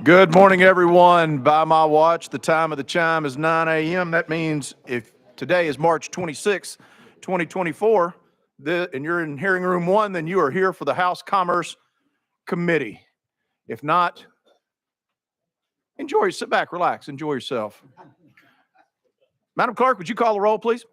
Good morning, everyone. By my watch, the time of the chime is 9 a.m. That means if today is March 26, 2024, and you're in hearing room 1, then you are here for the House Commerce Committee. If not, sit back, relax, enjoy yourself. Madam Clerk, would you call the roll, please?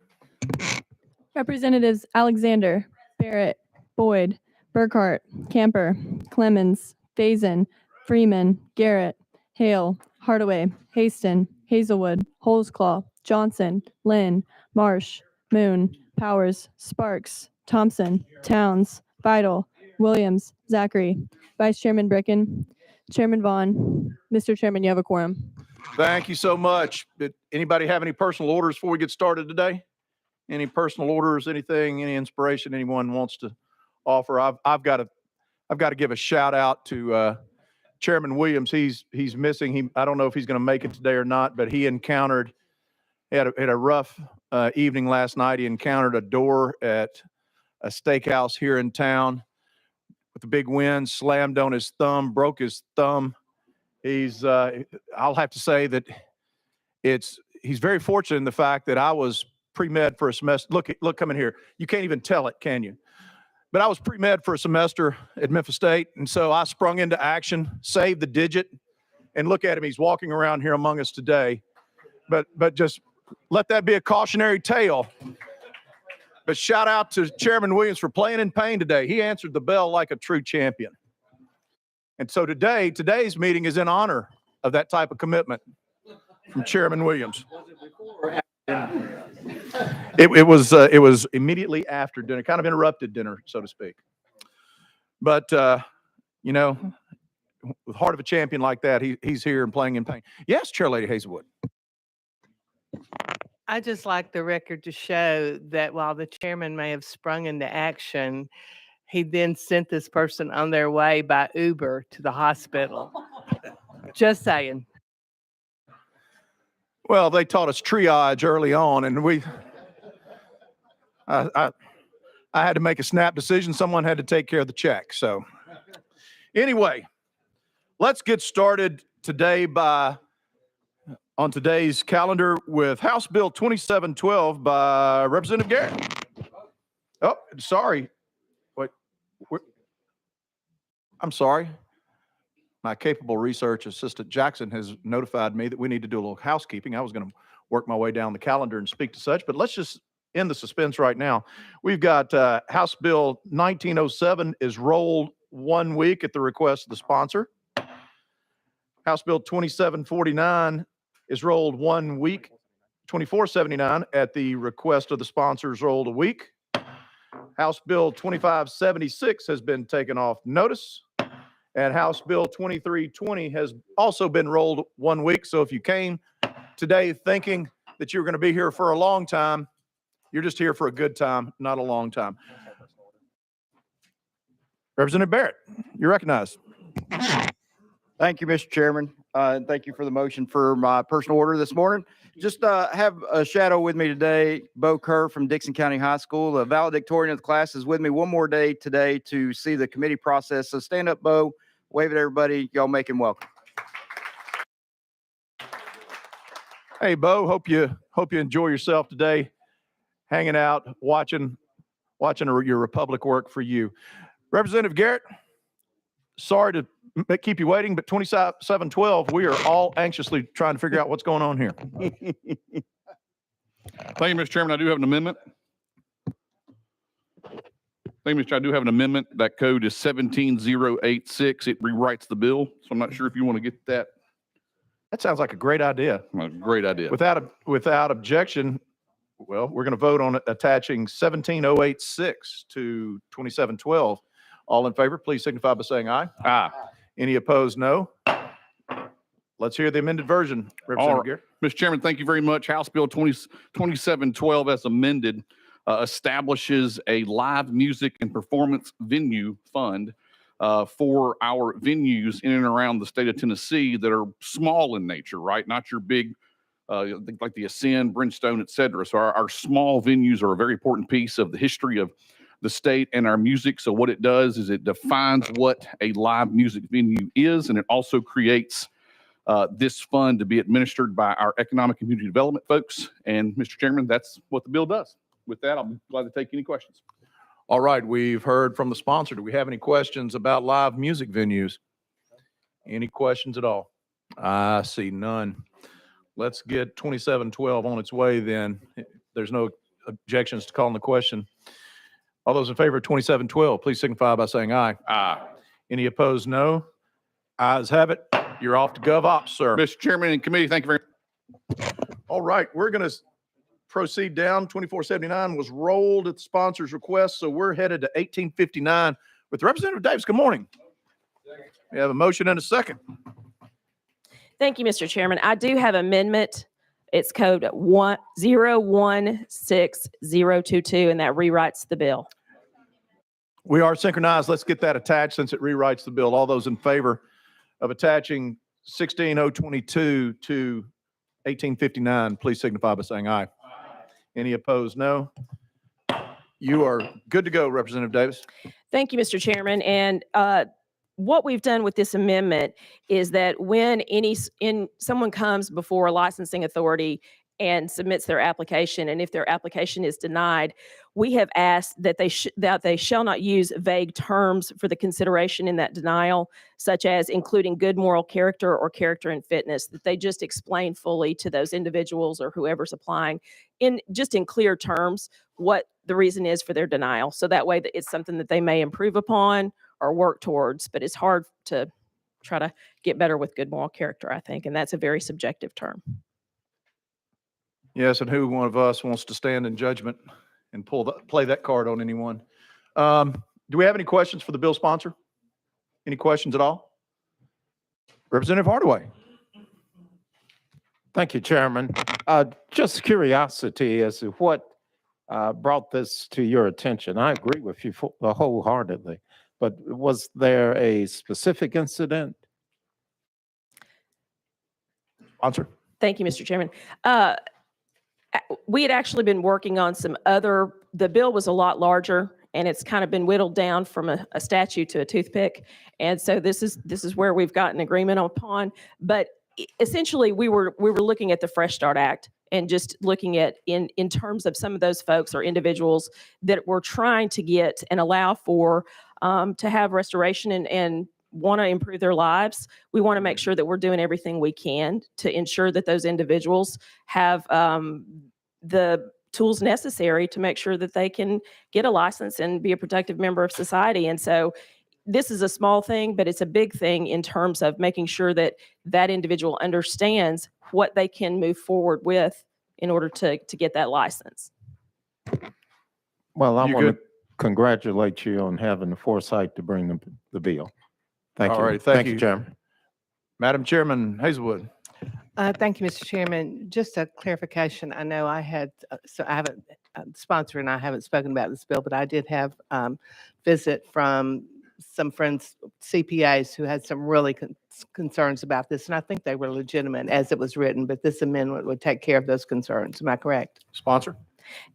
Representatives Alexander, Barrett, Boyd, Burkhart, Camper, Clemens, Faison, Freeman, Garrett, Hale, Hardaway, Haston, Hazelwood, Holsclaw, Johnson, Lynn, Marsh, Moon, Powers, Sparks, Thompson, Towns, Vital, Williams, Zachary, Vice Chairman Bricken, Chairman Vaughn. Mr. Chairman, you have a quorum. Thank you so much. Did anybody have any personal orders before we get started today? Any personal orders, anything, any inspiration anyone wants to offer? I've got to give a shout out to Chairman Williams. He's missing. I don't know if he's going to make it today or not, but he had a rough evening last night. He encountered a door at a steakhouse here in town with a big wind, slammed on his thumb, broke his thumb. I'll have to say that he's very fortunate in the fact that I was pre-med for a semester. Look, come in here. You can't even tell it, can you? But I was pre-med for a semester at Memphis State, and so I sprung into action, saved the digit, and look at him. He's walking around here among us today. But just let that be a cautionary tale. But shout out to Chairman Williams for playing in pain today. He answered the bell like a true champion. And so today's meeting is in honor of that type of commitment from Chairman Williams. It was immediately after dinner, kind of interrupted dinner, so to speak. But with the heart of a champion like that, he's here and playing in pain. Yes, Chair Lady Hazelwood. I just like the record to show that while the chairman may have sprung into action, he then sent this person on their way by Uber to the hospital. Just saying. Well, they taught us triage early on, and I had to make a snap decision. Someone had to take care of the check. So anyway, let's get started today on today's calendar with House Bill 2712 by Representative Garrett. Oh, sorry. I'm sorry. My capable research assistant, Jackson, has notified me that we need to do a little housekeeping. I was going to work my way down the calendar and speak to such, but let's just end the suspense right now. We've got House Bill 1907 is rolled 1 week at the request of the sponsor. House Bill 2749 is rolled 1 week. 2479 at the request of the sponsors rolled a week. House Bill 2576 has been taken off notice. And House Bill 2320 has also been rolled 1 week. So if you came today thinking that you were going to be here for a long time, you're just here for a good time, not a long time. Representative Barrett, you're recognized. Thank you, Mr. Chairman. Thank you for the motion for my personal order this morning. Just have a shadow with me today, Bo Kerr from Dixon County High School. The valedictorian of the class is with me one more day today to see the committee process. So stand up, Bo. Wave at everybody. Y'all make him welcome. Hey, Bo. Hope you enjoy yourself today, hanging out, watching your Republic work for you. Representative Garrett, sorry to keep you waiting, but 2712, we are all anxiously trying to figure out what's going on here. Thank you, Mr. Chairman. I do have an amendment. Thank you, Mr. I do have an amendment. That code is 17086. It rewrites the bill, so I'm not sure if you want to get that. That sounds like a great idea. A great idea. Without objection, well, we're going to vote on it attaching 17086 to 2712. All in favor, please signify by saying aye. Aye. Any opposed, no. Let's hear the amended version, Representative Garrett. Mr. Chairman, thank you very much. House Bill 2712 as amended establishes a live music and performance venue fund for our venues in and around the state of Tennessee that are small in nature, right? Not your big, like the Ascend, Bridgestone, et cetera. So our small venues are a very important piece of the history of the state and our music. So what it does is it defines what a live music venue is, and it also creates this fund to be administered by our economic and community development folks. And Mr. Chairman, that's what the bill does. With that, I'll be glad to take any questions. All right, we've heard from the sponsor. Do we have any questions about live music venues? Any questions at all? I see none. Let's get 2712 on its way then. There's no objections to calling the question. All those in favor of 2712, please signify by saying aye. Aye. Any opposed, no. Ayes have it. You're off to GovOps, sir. Mr. Chairman and committee, thank you very much. All right, we're going to proceed down. 2479 was rolled at the sponsor's request, so we're headed to 1859 with Representative Davis. Good morning. We have a motion and a second. Thank you, Mr. Chairman. I do have amendment. It's code 016022, and that rewrites the bill. We are synchronized. Let's get that attached since it rewrites the bill. All those in favor of attaching 16022 to 1859, please signify by saying aye. Any opposed, no. You are good to go, Representative Davis. Thank you, Mr. Chairman. And what we've done with this amendment is that when someone comes before a licensing authority and submits their application, and if their application is denied, we have asked that they shall not use vague terms for the consideration in that denial, such as including good moral character or character and fitness, that they just explain fully to those individuals or whoever's applying in clear terms what the reason is for their denial. So that way that it's something that they may improve upon or work towards, but it's hard to try to get better with good moral character, I think, and that's a very subjective term. Yes, and who one of us wants to stand in judgment and play that card on anyone? Do we have any questions for the bill sponsor? Any questions at all? Representative Hardaway. Thank you, Chairman. Just curiosity as to what brought this to your attention. I agree with you wholeheartedly, but was there a specific incident? Sponsor. Thank you, Mr. Chairman. We had actually been working on the bill was a lot larger, and it's kind of been whittled down from a statue to a toothpick. And so this is where we've gotten agreement upon. But essentially, we were looking at the Fresh Start Act and just looking at in terms of some of those folks or individuals that we're trying to get and allow for to have restoration and want to improve their lives. We want to make sure that we're doing everything we can to ensure that those individuals have the tools necessary to make sure that they can get a license and be a productive member of society. And so this is a small thing, but it's a big thing in terms of making sure that that individual understands what they can move forward with in order to get that license. Well, I You want good? to congratulate you on having the foresight to bring the bill. Thank you. All right, thank you. Chairman. Madam Chairman Hazelwood. Thank you, Mr. Chairman. Just a clarification. I know I had, so I haven't, the sponsor and I haven't spoken about this bill, but I did have visit from some friends, CPAs, who had some really concerns about this, and I think they were legitimate as it was written, but this amendment would take care of those concerns. Am I correct? Sponsor.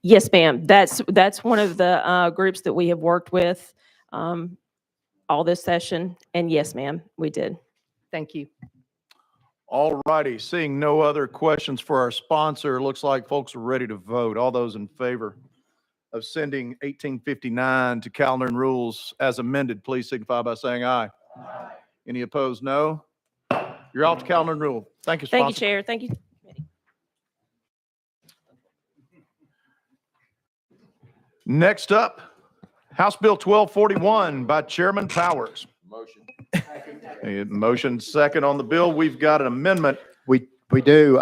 Yes, ma'am. That's one of the groups that we have worked with all this session. And yes, ma'am, we did. Thank you. All righty, seeing no other questions for our sponsor, looks like folks are ready to vote. All those in favor of sending 1859 to Calendar and Rules as amended, please signify by saying aye. Aye. Any opposed, no. You're off to Calendar and Rule. Thank you, sponsor. Thank you, Chair. Thank you. Next up, House Bill 1241 by Chairman Powers. Motion second on the bill. We've got an amendment. We do.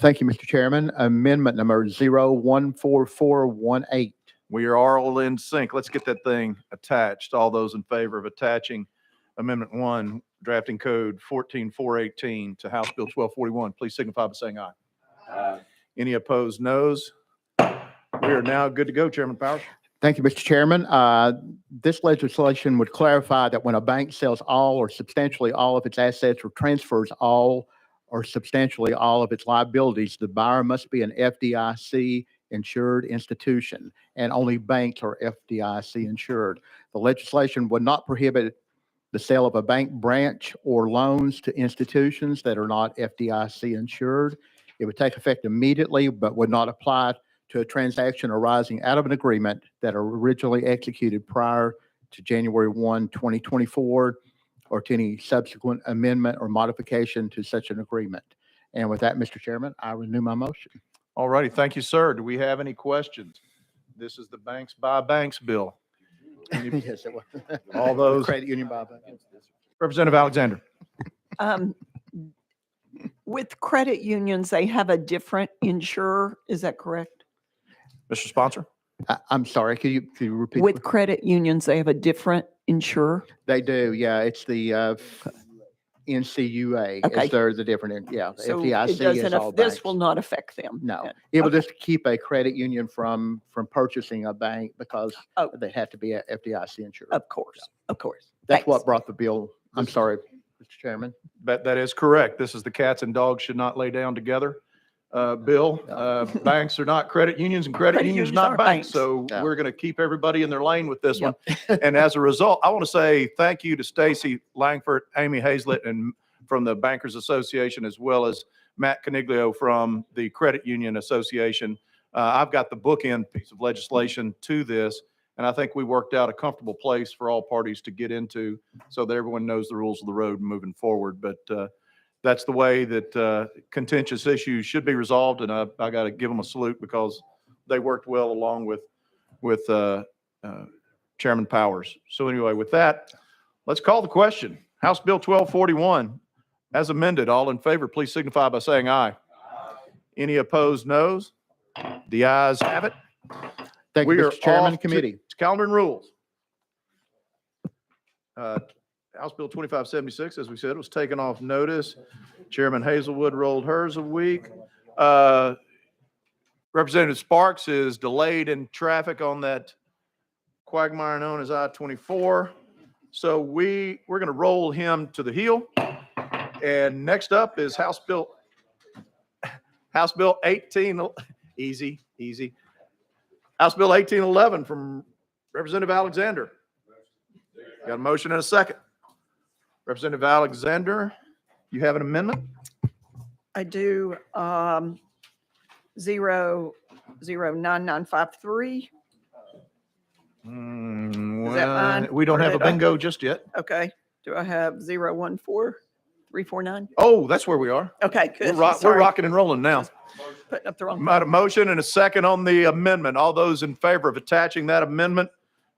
Thank you, Mr. Chairman. Amendment number 014418. We are all in sync. Let's get that thing attached. All those in favor of attaching Amendment 1, drafting code 14418 to House Bill 1241, please signify by saying aye. Aye. Any opposed, noes? We are now good to go, Chairman Powers. Thank you, Mr. Chairman. This legislation would clarify that when a bank sells all or substantially all of its assets or transfers all or substantially all of its liabilities, the buyer must be an FDIC insured institution, and only banks are FDIC insured. The legislation would not prohibit the sale of a bank branch or loans to institutions that are not FDIC insured. It would take effect immediately, but would not apply to a transaction arising out of an agreement that are originally executed prior to January 1, 2024, or to any subsequent amendment or modification to such an agreement. And with that, Mr. Chairman, I renew my motion. All righty. Thank you, sir. Do we have any questions? This is the banks by banks bill. Any- Yes, it was. All those, Credit union by bank. Representative Alexander. Um, With credit unions, they have a different insurer, is that correct? Mr. Sponsor. I'm sorry, could you repeat? With credit unions, they have a different insurer? They do, yeah. It's the NCUA. Okay. They're the different, yeah. The So it FDIC is doesn't all this banks. will not affect them? No, then? it will Okay. just keep a credit union from purchasing a bank because Oh. they have to be a FDIC insured. Of course, of course. That's what Thanks. brought the bill. I'm sorry, Mr. Chairman. That is correct. This is the cats and dogs should not lay down together. Bill, banks are not credit unions and credit Credit unions unions not aren't banks. banks. So Yeah. we're going to keep everybody in their lane with this one. Yep. And as a result, I want to say thank you to Stacy Langford, Amy Hazlett, and from the Bankers Association, as well as Matt Caniglio from the Credit Union Association. I've got the bookend piece of legislation to this, and I think we worked out a comfortable place for all parties to get into so that everyone knows the rules of the road moving forward. But that's the way that contentious issues should be resolved, and I got to give them a salute because they worked well along with Chairman Powers. So anyway, with that, let's call the question. House Bill 1241, as amended. All in favor, please signify by saying aye. Any opposed, noes? The ayes have it. Thank you, We are Mr. Chairman, off committee. to calendar and rules. House Bill 2576, as we said, was taken off notice. Chairman Hazelwood rolled hers a week. Representative Sparks is delayed in traffic on that quagmire known as I-24. So we're going to roll him to the heel. And next up is House Bill 18, easy. House Bill 1811 from Representative Alexander. Got a motion and a second. Representative Alexander, you have an amendment? I do, 009953. Is that mine? We don't Or have a did I- bingo just yet. Okay. Do I have 014349? Oh, that's where we are. Okay, good. We're Sorry. rocking and rolling now. Putting up the wrong. Got a motion and a second on the amendment. All those in favor of attaching that amendment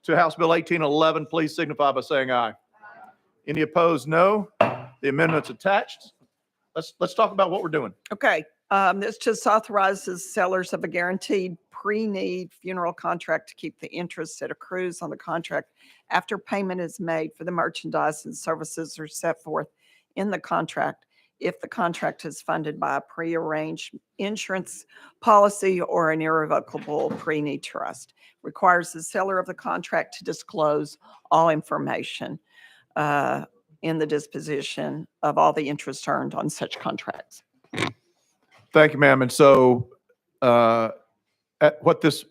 to House Bill 1811, please signify by saying aye. Any opposed, no. The amendment's attached. Let's talk about what we're doing. Okay, this just authorizes sellers of a guaranteed pre-need funeral contract to keep the interest that accrues on the contract after payment is made for the merchandise and services are set forth in the contract if the contract is funded by a prearranged insurance policy or an irrevocable pre-need trust. Requires the seller of the contract to disclose all information in the disposition of all the interest earned on such contracts. Thank you, ma'am. And so what this,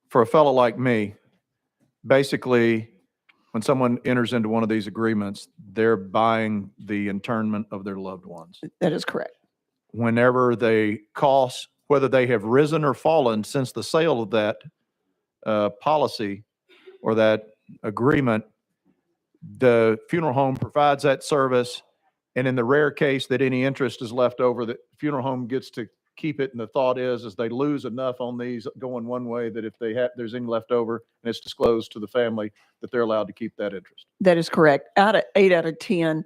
for a fellow like me, basically, when someone enters into one of these agreements, they're buying the internment of their loved ones. That is correct. Whenever they costs, whether they have risen or fallen since the sale of that policy or that agreement, the funeral home provides that service. And in the rare case that any interest is left over, the funeral home gets to keep it. And the thought is they lose enough on these going one way that if there's any left over and it's disclosed to the family, that they're allowed to keat that interest. That is correct. 8 out of 10,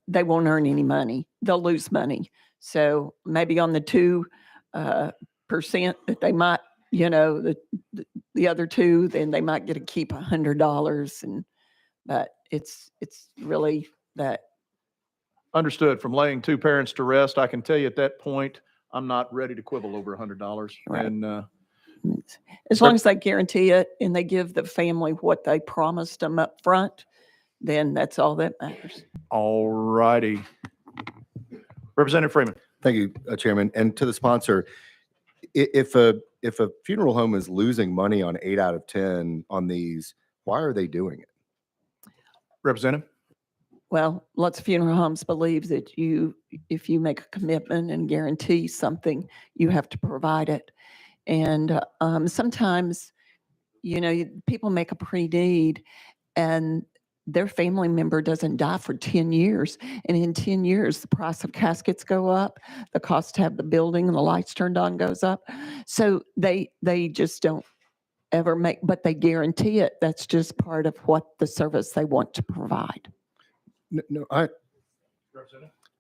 they won't earn any money. They'll lose money. So maybe on the 2% that they might, the other 2, then they might get to keep $100. But it's really that. Understood. From laying two parents to rest, I can tell you at that point, I'm not ready to quibble over $100. Right. And As long as they guarantee it and they give the family what they promised them up front, then that's all that matters. all righty. Representative Freeman. Thank you, Chairman. And to the sponsor, If a funeral home is losing money on 8 out of 10 on these, why are they doing it? Representative? Well, lots of funeral homes believe that if you make a commitment and guarantee something, you have to provide it. And sometimes, people make a pre-need and their family member doesn't die for 10 years. And in 10 years, the price of caskets go up, the cost to have the building and the lights turned on goes up. So they just don't ever make, but they guarantee it. That's just part of what the service they want to provide. No, I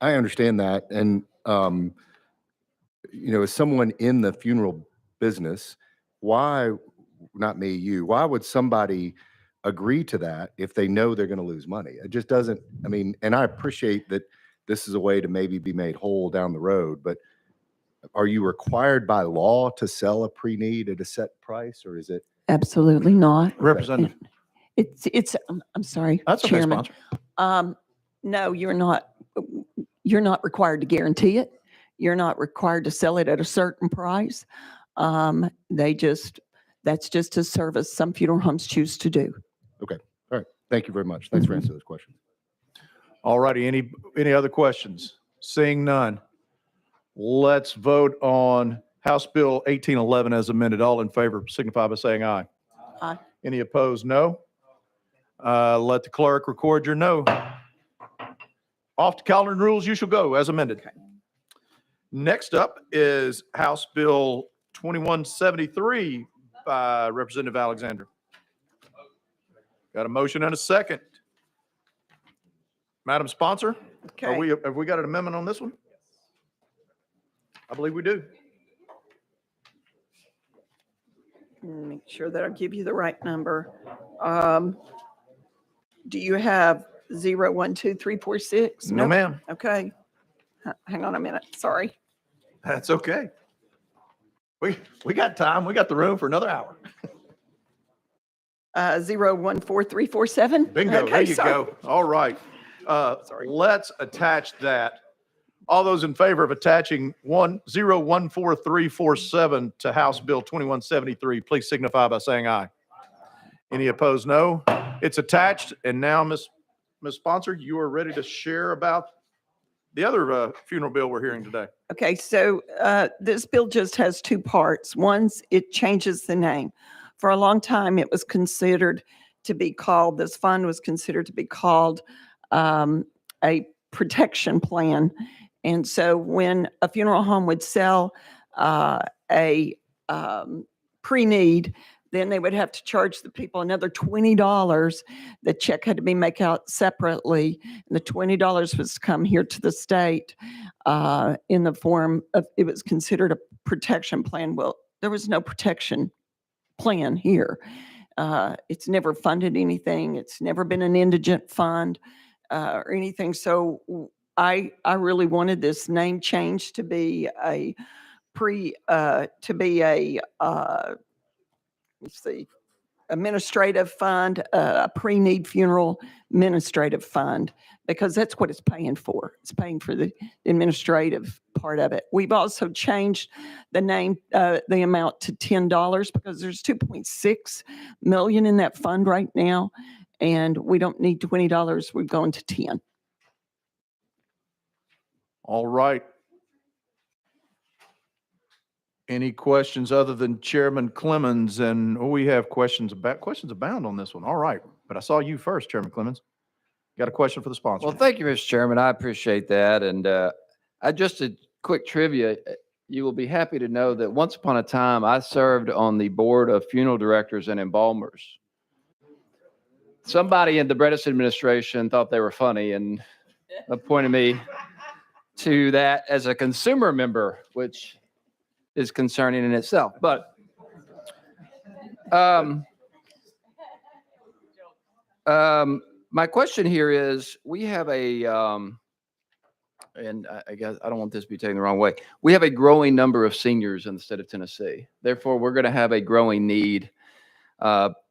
understand that. And, as someone in the funeral business, why, not me, you, why would somebody agree to that if they know they're going to lose money? It just doesn't, and I appreciate that this is a way to maybe be made whole down the road, but are you required by law to sell a pre-need at a set price, or is it? Absolutely not. Representative? I'm sorry, That's okay, Chairman. sponsor. No, you're not required to guarantee it. You're not required to sell it at a certain price. That's just a service some funeral homes choose to do. Okay. All right. Thank you very much. Thanks for answering those questions. All righty. Any other questions? Seeing none. Let's vote on House Bill 1811 as amended. All in favor signify by saying aye. Aye. Any opposed, no. Let the clerk record your no. Off to calendar and rules you shall go as amended. Next up is House Bill 2173 by Representative Alexander. Got a motion and a second. Madam Sponsor, Okay. have we got an amendment on this one? I believe we do. Make sure that I give you the right number. Do you have 012346? No, ma'am. Okay. Hang on a minute. Sorry. That's okay. We got time. We got the room for another hour. 014347? Bingo. Okay, There you sorry. go. All right. Let's attach that. All those in favor of attaching 014347 to House Bill 2173, please signify by saying aye. Any opposed, no. It's attached. And now, Ms. Sponsor, you are ready to share about the other funeral bill we're hearing today. Okay, so this bill just has two parts. One's it changes the name. For a long time, it was considered to be called, this fund was considered to be called a protection plan. And so when a funeral home would sell a pre-need, then they would have to charge the people another $20. The check had to be made out separately. And the $20 was to come here to the state in the form of, it was considered a protection plan. Well, there was no protection plan here. It's never funded anything. It's never been an indigent fund or anything. So I really wanted this name change to be a let's see, administrative fund, a pre-need funeral administrative fund, because that's what it's paying for. It's paying for the administrative part of it. We've also changed the name, the amount to $10 because there's 2.6 million in that fund right now, and we don't need $20. We've gone to 10. All right. Any questions other than Chairman Clemens? And we have questions abound on this one. All right. But I saw you first, Chairman Clemens. Got a question for the sponsor? Well, thank you, Mr. Chairman. I appreciate that. And just a quick trivia. You will be happy to know that once upon a time, I served on the board of funeral directors and embalmers. Somebody in the Bredesen administration thought they were funny and appointed me to that as a consumer member, which is concerning in itself. But my question here is, we have a, and I guess I don't want this to be taken the wrong way. We have a growing number of seniors in the state of Tennessee. Therefore, we're going to have a growing need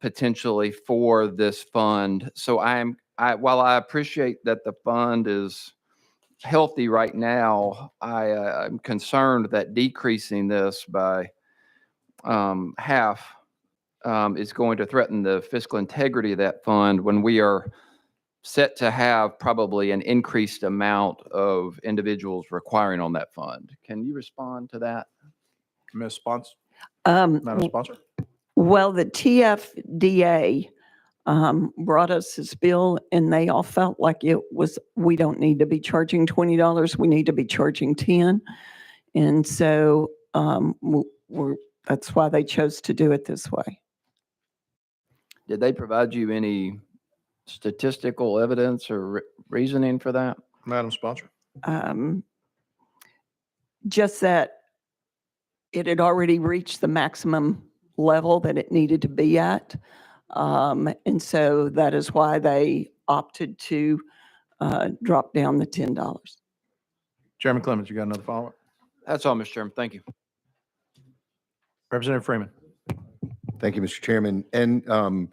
potentially for this fund. So while I appreciate that the fund is healthy right now, I'm concerned that decreasing this by half is going to threaten the fiscal integrity of that fund when we are set to have probably an increased amount of individuals requiring on that fund. Can you respond to that? Ms. Sponsor, Um, Madam Sponsor? Well, the TFDA brought us this bill and they all felt like it was, we don't need to be charging $20, we need to be charging 10. And so that's why they chose to do it this way. Did they provide you any statistical evidence or reasoning for that? Madam Sponsor? Just that it had already reached the maximum level that it needed to be at. And so that is why they opted to drop down the $10. Chairman Clemens, you got another follow-up? That's all, Mr. Chairman. Thank you. Representative Freeman? Thank you, Mr. Chairman. And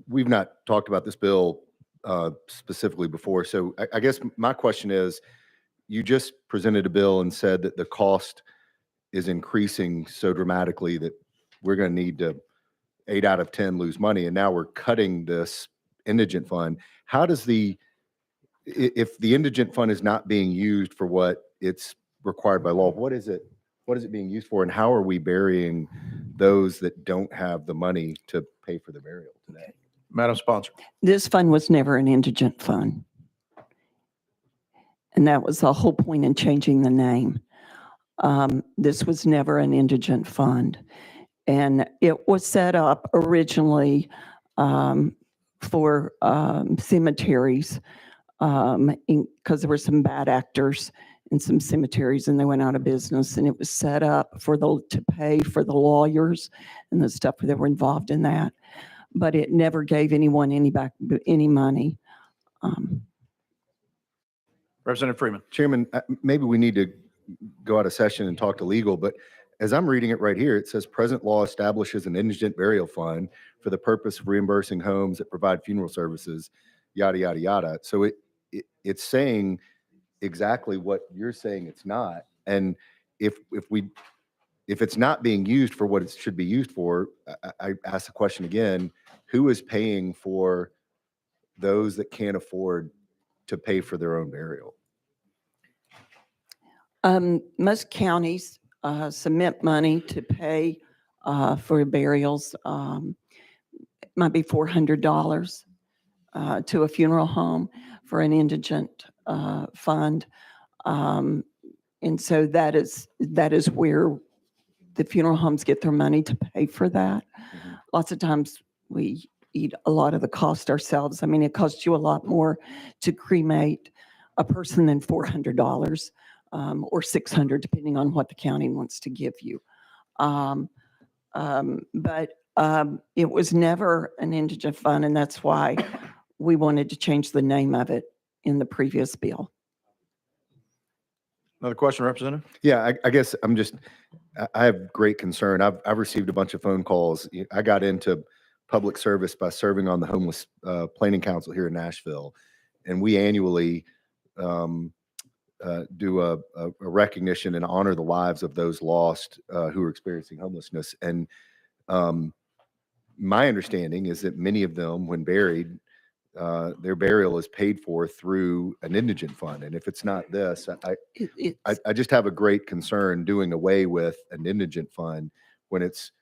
we've not talked about this bill specifically before. So I guess my question is, you just presented a bill and said that the cost is increasing so dramatically that we're going to need to 8 out of 10 lose money. And now we're cutting this indigent fund. How does if the indigent fund is not being used for what it's required by law, what is it being used for? And how are we burying those that don't have the money to pay for the burial today? Madam Sponsor? This fund was never an indigent fund. And that was the whole point in changing the name. This was never an indigent fund. And it was set up originally for cemeteries because there were some bad actors in some cemeteries and they went out of business. And it was set up to pay for the lawyers and the stuff that were involved in that. But it never gave anyone any money. Representative Freeman? Chairman, maybe we need to go out of session and talk to legal, but as I'm reading it right here, it says present law establishes an indigent burial fund for the purpose of reimbursing homes that provide funeral services, yada, yada, yada. So it's saying exactly what you're saying it's not. And if it's not being used for what it should be used for, I ask the question again, who is paying for those that can't afford to pay for their own burial? Most counties submit money to pay for burials. It might be $400 to a funeral home for an indigent fund. And so that is where the funeral homes get their money to pay for that. Mm-hmm. Lots of times we eat a lot of the cost ourselves. I mean, it costs you a lot more to cremate a person than $400 or $600, depending on what the county wants to give you. But it was never an indigent fund, and that's why we wanted to change the name of it in the previous bill. Another question, Representative? Yeah, I guess I have great concern. I've received a bunch of phone calls. I got into public service by serving on the Homeless Planning Council here in Nashville. And we annually do a recognition and honor the lives of those lost who are experiencing homelessness. And my understanding is that many of them, when buried, their burial is paid for through an indigent fund. And if it's not this, I just have a great concern doing away with an indigent fund when it's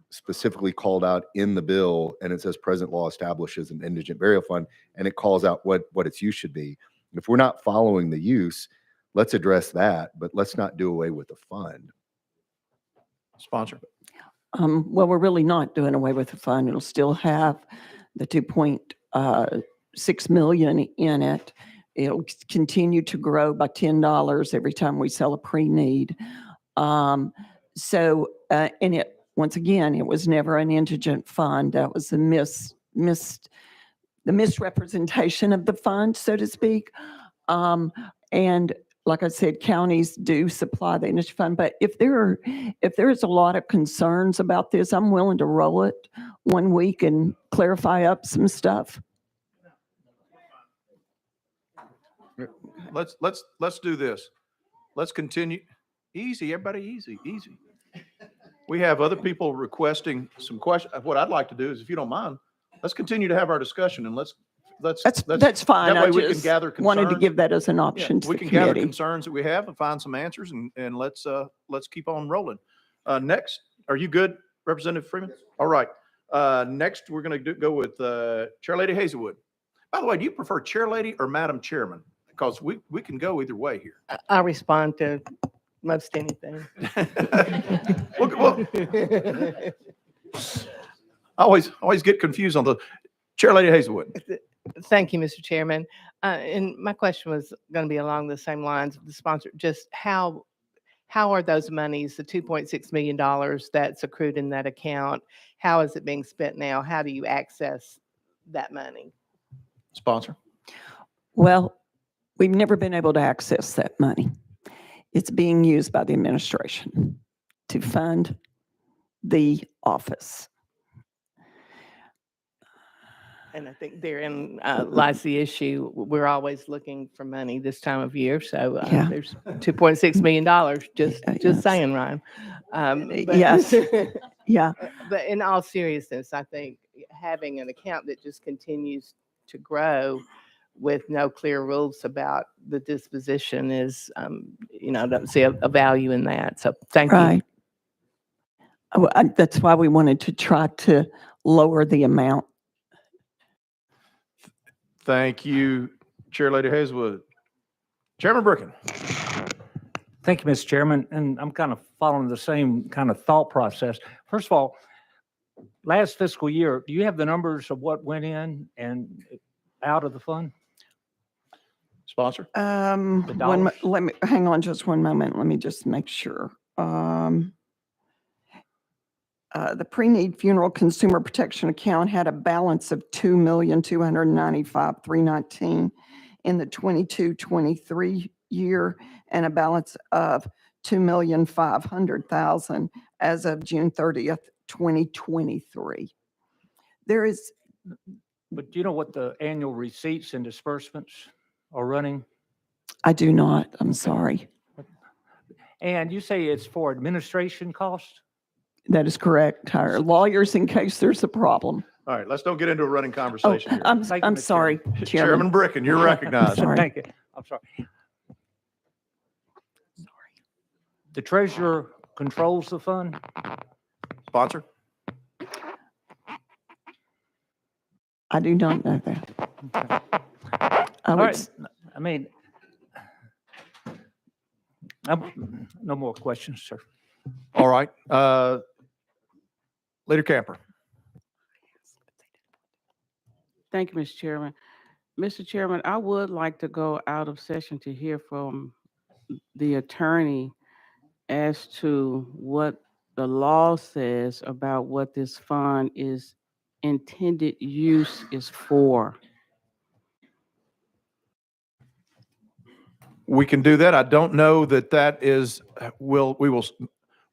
specifically called out in the bill and it says present law establishes an indigent burial fund and it calls out what its use should be. If we're not following the use, let's address that, but let's not do away with the fund. Sponsor? Well, we're really not doing away with the fund. It'll still have the 2.6 million in it. It'll continue to grow by $10 every time we sell a pre-need. And it, once again, it was never an indigent fund. That was the misrepresentation of the fund, so to speak. And like I said, counties do supply the indigent fund, but if there is a lot of concerns about this, I'm willing to roll it 1 week and clarify up some stuff. Let's do this. Let's continue. Easy, everybody, easy, easy. We have other people requesting some questions. What I'd like to do is, if you don't mind, let's continue to have our discussion and let's. That's fine. That I way we can just gather wanted to concerns. give that as an Yeah, option to we the can gather committee. concerns that we have and find some answers and let's keep on rolling. Next, are you good, Representative Freeman? All right. Next, we're going to go with Chair Lady Hazelwood. By the way, do you prefer Chair Lady or Madam Chairman? Because we can go either way here. I respond to most anything. Well, I always get confused on the Chair Lady Hazelwood. Thank you, Mr. Chairman. And my question was going to be along the same lines of the sponsor. Just how are those monies, the $2.6 million that's accrued in that account, how is it being spent now? How do you access that money? Sponsor. Well, we've never been able to access that money. It's being used by the administration to fund the office. And I think therein lies the issue. We're always looking for money this time of year. So Yeah. there's $2.6 million, just Yes. saying, Ryan. But- Yes. Yeah. But in all seriousness, I think having an account that just continues to grow with no clear rules about the disposition is, I don't see a value in that. So thank you. Right. That's why we wanted to try to lower the amount. Thank you, Chair Lady Hazelwood. Chairman Bricken. Thank you, Mr. Chairman, and I'm kind of following the same kind of thought process. First of all, last fiscal year, do you have the numbers of what went in and out of the fund? Sponsor. dollars? Let me, hang on just one moment. Let me just make sure. The pre-need funeral consumer protection account had a balance of $2,295,319 in the 22-23 year and a balance of $2,500,000 as of June 30th, 2023. There is, But do you know what the annual receipts and disbursements are running? I do not, I'm sorry. And you say it's for administration costs? That is correct. Hire lawyers in case there's a problem. All right, let's don't get into a running Oh, conversation here. I'm Thank you, Mr. sorry, Chairman Chairman. Bricken, you're recognized. Sorry. Thank you. I'm sorry. The treasurer controls the fund? Sponsor. I do not know that. I All would, right. I mean, no more questions, sir. All right. Leader Camper. Thank you, Mr. Chairman. Mr. Chairman, I would like to go out of session to hear from the attorney as to what the law says about what this fund is intended use is for. We can do that. I don't know that is,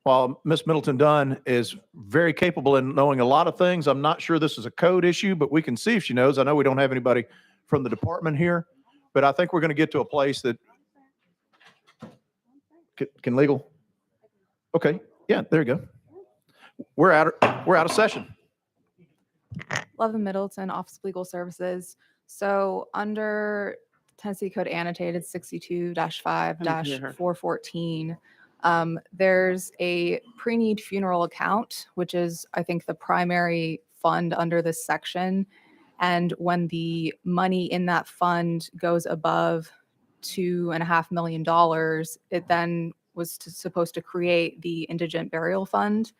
while Ms. Middleton Dunn is very capable in knowing a lot of things, I'm not sure this is a code issue, but we can see if she knows. I know we don't have anybody from the department here, but I think we're going to get to a place that can legal. Okay. Yeah, there you go. We're out of session. Levin Middleton, Office of Legal Services. So under Tennessee Code Annotated 62-5-414, there's a pre-need funeral account, which is, I think, the primary fund under this section. And when the money in that fund goes above $2.5 million, it then was supposed to create the indigent burial fund.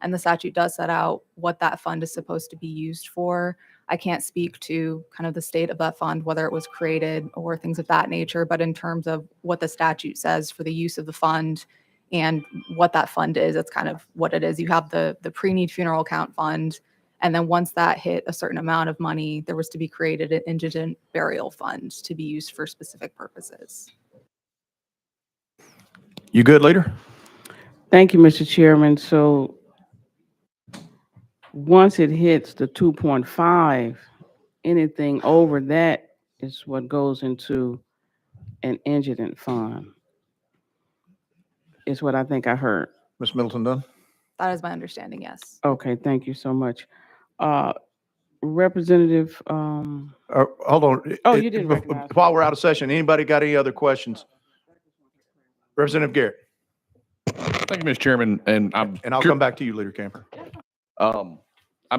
And the statute does set out what that fund is supposed to be used for. I can't speak to kind of the state of that fund, whether it was created or things of that nature, but in terms of what the statute says for the use of the fund and what that fund is, that's kind of what it is. You have the pre-need funeral account fund, and then once that hit a certain amount of money, there was to be created an indigent burial fund to be used for specific purposes. You good, leader? Thank you, Mr. Chairman. So once it hits the 2.5, anything over that is what goes into an indigent fund. Is what I think I heard. Ms. Middleton Dunn? That is my understanding, yes. Okay, thank you so much. Representative, Hold on. Oh, you didn't recognize me. While we're out of session, anybody got any other questions? Representative Garrett, Thank you, Mr. Chairman, and I'll come back to you, Leader Camper. I'm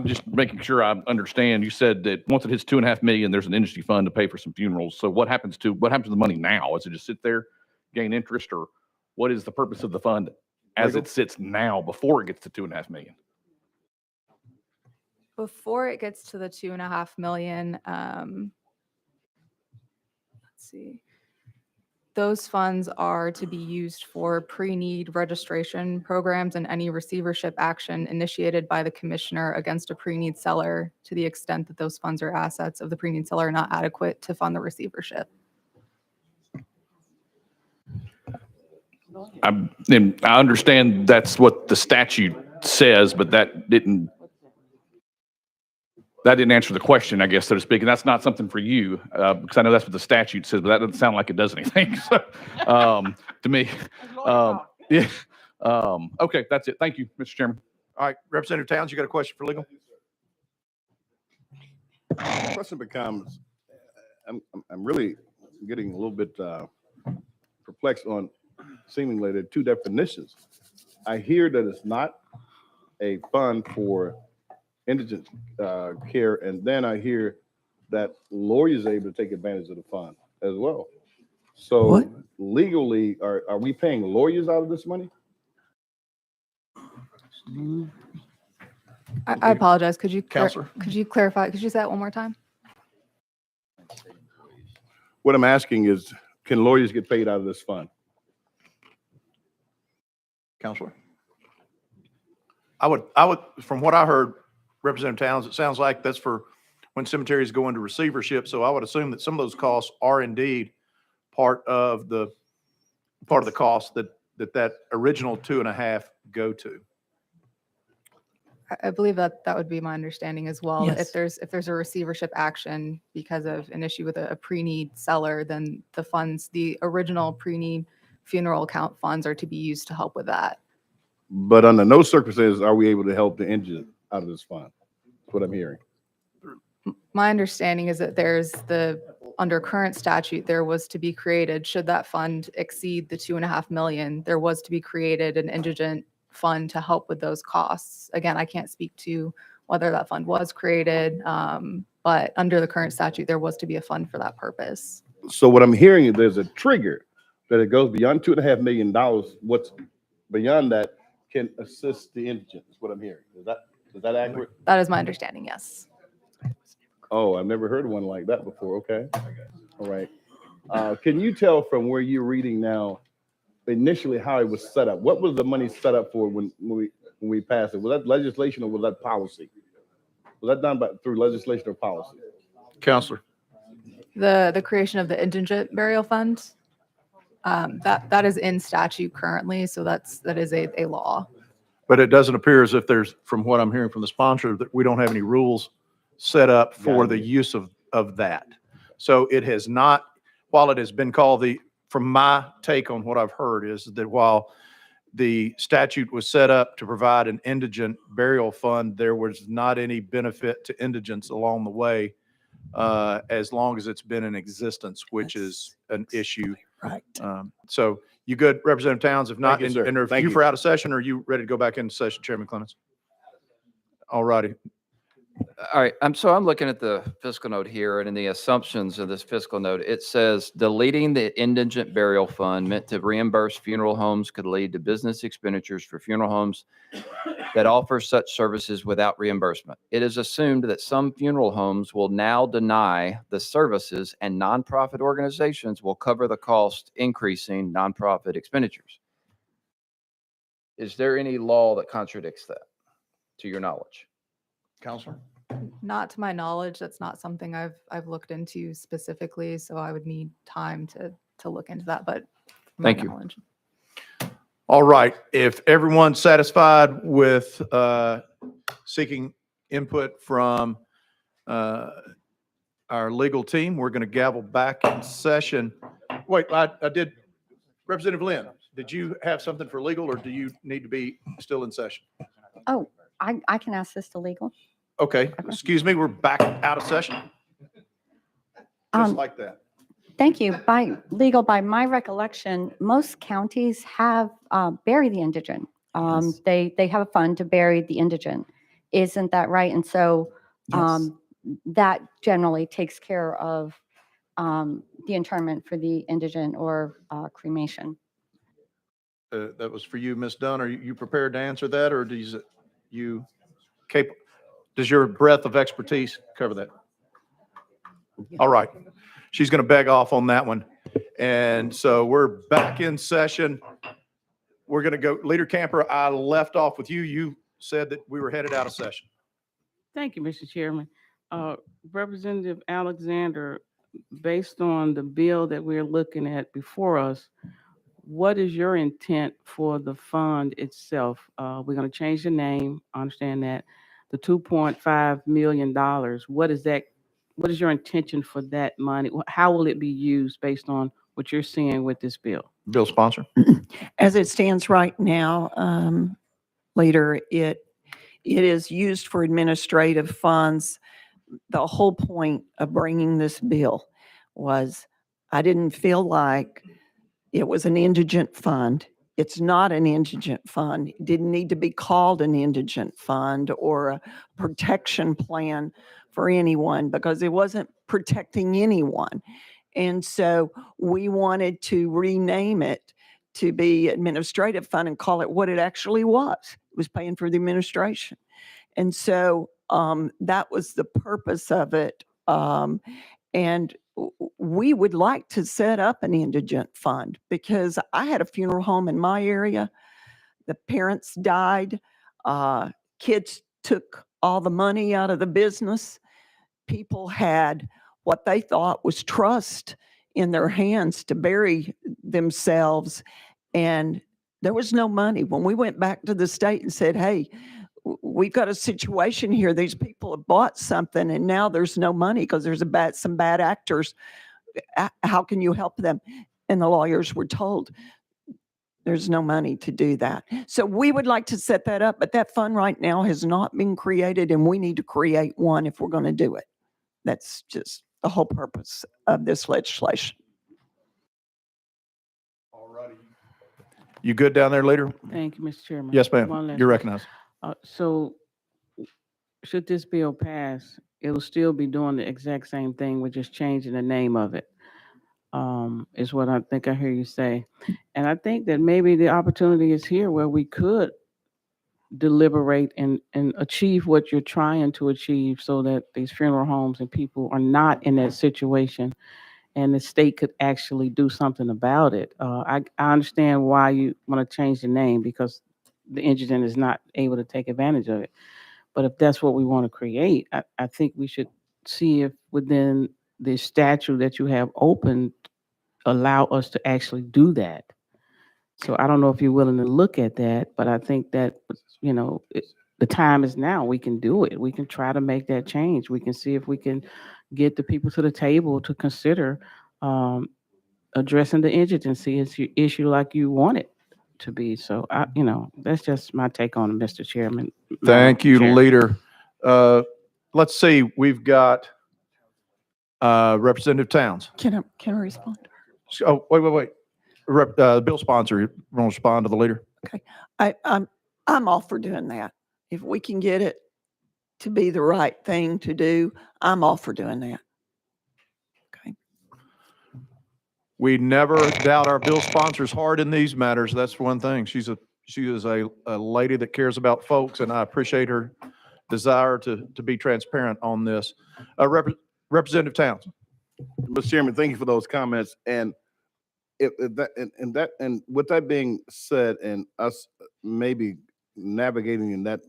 just making sure I understand. You said that once it hits 2.5 million, there's an industry fund to pay for some funerals. So what happens to the money now? Is it just sit there, gain interest, or what is the purpose of the fund as Legal? it sits now before it gets to 2.5 million? Before it gets to the 2.5 million, let's see. Those funds are to be used for pre-need registration programs and any receivership action initiated by the commissioner against a pre-need seller to the extent that those funds or assets of the pre-need seller are not adequate to fund the receivership. And I understand that's what the statute says, but that didn't answer the question, I guess, so to speak. And that's not something for you, because I know that's what the statute says, but that doesn't sound like it does anything so, to me. Yeah. Okay, that's it. Thank you, Mr. Chairman. All right, Representative Towns, you got a question for legal? Question becomes, I'm really getting a little bit perplexed on seemingly the two definitions. I hear that it's not a fund for indigent care, and then I hear that lawyers are able to take advantage of the fund as well. So legally, are we paying lawyers out of this money? I apologize. Could you Counselor? could you clarify? Could you say that one more time? What I'm asking is, can lawyers get paid out of this fund? Counselor? I would, from what I heard, Representative Towns, it sounds like that's for when cemeteries go into receivership. So I would assume that some of those costs are indeed part of the cost that original 2.5 go to. I believe that would be my understanding as well. That Yes. if there's a receivership action because of an issue with a pre-need seller, then the funds, the original pre-need funeral account funds are to be used to help with that. But under no circumstances are we able to help the indigent out of this fund. That's what I'm hearing. My understanding is that under current statute, there was to be created, should that fund exceed the 2.5 million, there was to be created an indigent fund to help with those costs. Again, I can't speak to whether that fund was created, but under the current statute, there was to be a fund for that purpose. So what I'm hearing is there's a trigger that it goes beyond $2.5 million. What's beyond that can assist the indigent, is what I'm hearing. Is that accurate? That is my understanding, yes. Oh, I've never heard one like that before. Okay. All right. Can you tell from where you're reading now, initially how it was set up? What was the money set up for when we passed it? Was that legislation or was that policy? Was that done through legislation or policy? Counselor? The creation of the indigent burial fund, that is in statute currently, so that is a law. But it doesn't appear as if there's, from what I'm hearing from the sponsor, that we don't have any rules set up for the use of that. So it has not, while it has been called from my take on what I've heard is that while the statute was set up to provide an indigent burial fund, there was not any benefit to indigents along the way, as long as it's been in existence, which is an issue. Right. So you good, Representative Towns? If not, Thank you, sir. and are Thank you you. for out of session, or are you ready to go back into session, Chairman Clemens? All righty. All right, so I'm looking at the fiscal note here, and in the assumptions of this fiscal note, it says deleting the indigent burial fund meant to reimburse funeral homes could lead to business expenditures for funeral homes that offer such services without reimbursement. It is assumed that some funeral homes will now deny the services and nonprofit organizations will cover the cost, increasing nonprofit expenditures. Is there any law that contradicts that, to your knowledge? Counselor? Not to my knowledge, that's not something I've looked into specifically, so I would need time to look into that, but from my Thank you. knowledge. All right. If everyone's satisfied with seeking input from our legal team, we're going to gavel back in session Wait, I did, Representative Lynn, did you have something for legal or do you need to be still in session? Oh, I can ask this to legal. Okay, excuse me, we're back out of session. Just like that. Thank you. By legal, by my recollection, most counties have bury the indigent. They have a fund to bury the indigent. Isn't that right? And so that generally takes care of the internment for the indigent or cremation. That was for you, Ms. Dunn. Are you prepared to answer that or does does your breadth of expertise cover that? All right. She's going to beg off on that one. And so we're back in session. We're going to go, Leader Camper, I left off with you. You said that we were headed out of session. Thank you, Mr. Chairman. Representative Alexander, based on the bill that we're looking at before us, what is your intent for the fund itself? We're going to change the name. I understand that. The $2.5 million, what is that? What is your intention for that money? How will it be used based on what you're seeing with this bill? Bill sponsor. As it stands right now, Leader, it is used for administrative funds. The whole point of bringing this bill was I didn't feel like it was an indigent fund. It's not an indigent fund. It didn't need to be called an indigent fund or a protection plan for anyone because it wasn't protecting anyone. And so we wanted to rename it to be administrative fund and call it what it actually was. It was paying for the administration. And so that was the purpose of it. And we would like to set up an indigent fund because I had a funeral home in my area. The parents died. Kids took all the money out of the business. People had what they thought was trust in their hands to bury themselves. And there was no money. When we went back to the state and said, hey, we've got a situation here. These people have bought something and now there's no money because there's some bad actors. How can you help them? And the lawyers were told there's no money to do that. So we would like to set that up, but that fund right now has not been created and we need to create one if we're going to do it. That's just the whole purpose of this legislation. All righty. You good down there, Leader? Thank you, Mr. Chairman. Yes, One ma'am. last You're question. recognized. So should this bill pass, it'll still be doing the exact same thing. We're just changing the name of it, is what I think I hear you say. And I think that maybe the opportunity is here where we could deliberate and achieve what you're trying to achieve so that these funeral homes and people are not in that situation and the state could actually do something about it. I understand why you want to change the name because the indigent is not able to take advantage of it. But if that's what we want to create, I think we should see if within the statute that you have open, allow us to actually do that. So I don't know if you're willing to look at that, but I think that, you know, the time is now. We can do it. We can try to make that change. We can see if we can get the people to the table to consider addressing the indigency issue like you want it to be. So, you know, that's just my take on it, Mr. Chairman. Thank you, Chair. Leader. Let's see, we've got Representative Towns. Can I respond? Oh, wait. Bill sponsor, you want to respond to the Leader? Okay. I'm all for doing that. If we can get it to be the right thing to do, I'm all for doing that. Okay. We never doubt our bill sponsor's heart in these matters. That's one thing. She is a lady that cares about folks, and I appreciate her desire to be transparent on this. Representative Towns. Mr. Chairman, thank you for those comments. And with that being said, and us maybe navigating in that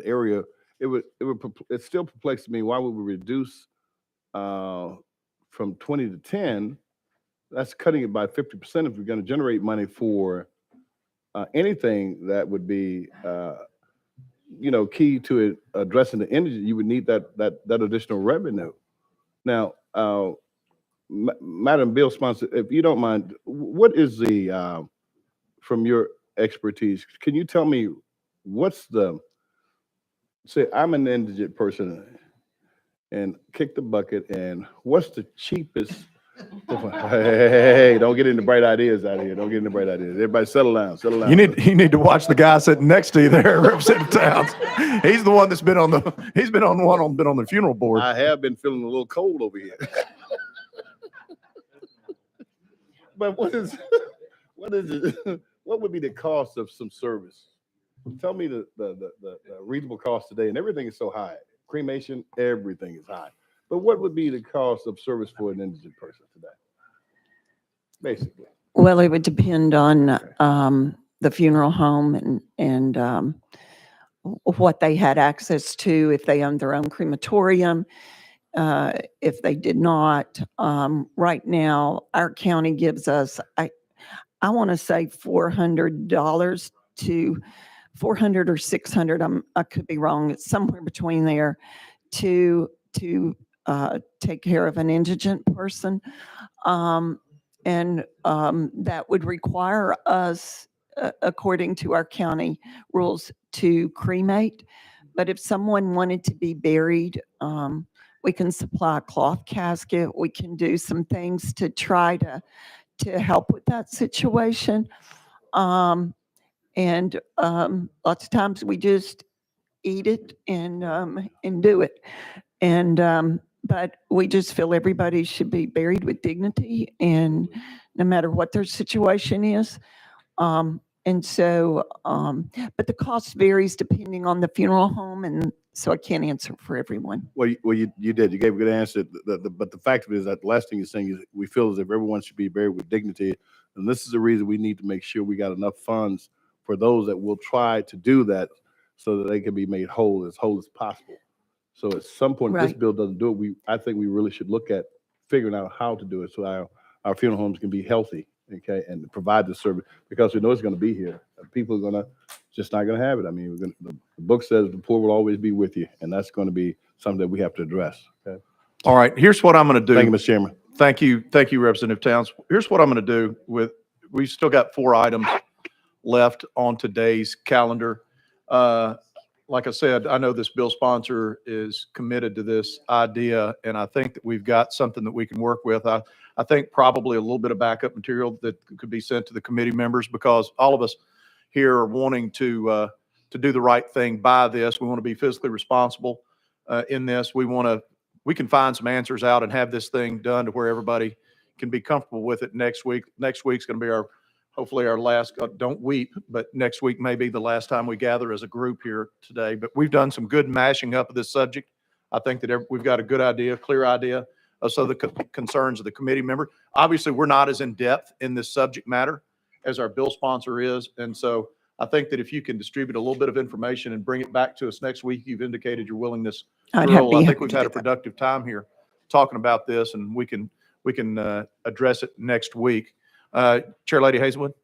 area, it still perplexes me. Why would we reduce from 20 to 10? That's cutting it by 50% if we're going to generate money for anything that would be key to it addressing the energy. You would need that additional revenue. Now, Madam Bill Sponsor, if you don't mind, what is the, from your expertise, can you tell me what's say I'm an indigent person and kick the bucket, and what's the cheapest? Hey, don't get into bright ideas out here. Don't get into bright ideas. Everybody settle down, settle down. You need to watch the guy sitting next to you there, Representative Towns. He's the one that's been on the funeral board. I have been feeling a little cold over here. But what is it? What would be the cost of some service? Tell me the reasonable cost today, and everything is so high. Cremation, everything is high. But what would be the cost of service for an indigent person today? Basically. Well, it would depend on the funeral home and what they had access to, if they owned their own crematorium, if they did not. Right now, our county gives us, I want to say $400 to $400 or $600. I could be wrong. It's somewhere between there to take care of an indigent person. That would require us, according to our county rules, to cremate. But if someone wanted to be buried, we can supply a cloth casket. We can do some things to try to help with that situation. Lots of times we just eat it and do it. But we just feel everybody should be buried with dignity, and no matter what their situation is. But the cost varies depending on the funeral home, and so I can't answer for everyone. Well, you did. You gave a good answer. But the fact of it is that the last thing you're saying is we feel as if everyone should be buried with dignity. And this is the reason we need to make sure we got enough funds for those that will try to do that so that they can be made whole as possible. So at some point, if this bill doesn't do it, I think we really should look at figuring out how to do it so our funeral homes can be healthy, okay, and provide the service, because we know it's going to be here. People are just not going to have it. I mean, the book says the poor will always be with you, and that's going to be something that we have to address. Okay. All right, here's what I'm going to do. Thank you, Mr. Chairman. Thank you, Representative Towns. Here's what I'm going to do we still got 4 items left on today's calendar. Like I said, I know this bill sponsor is committed to this idea, and I think that we've got something that we can work with. I think probably a little bit of backup material that could be sent to the committee members, because all of us here are wanting to do the right thing by this. We want to be fiscally responsible in this. We can find some answers out and have this thing done to where everybody can be comfortable with it next week. Next week's going to be hopefully our last, don't weep, but next week may be the last time we gather as a group here today. But we've done some good mashing up of this subject. I think that we've got a good idea, clear idea of the concerns of the committee member. Obviously, we're not as in depth in this subject matter as our bill sponsor is. And so I think that if you can distribute a little bit of information and bring it back to us next week, you've indicated your willingness. I think we've had a productive time here talking about this, and we can address it next week. Chair Lady Hazelwood.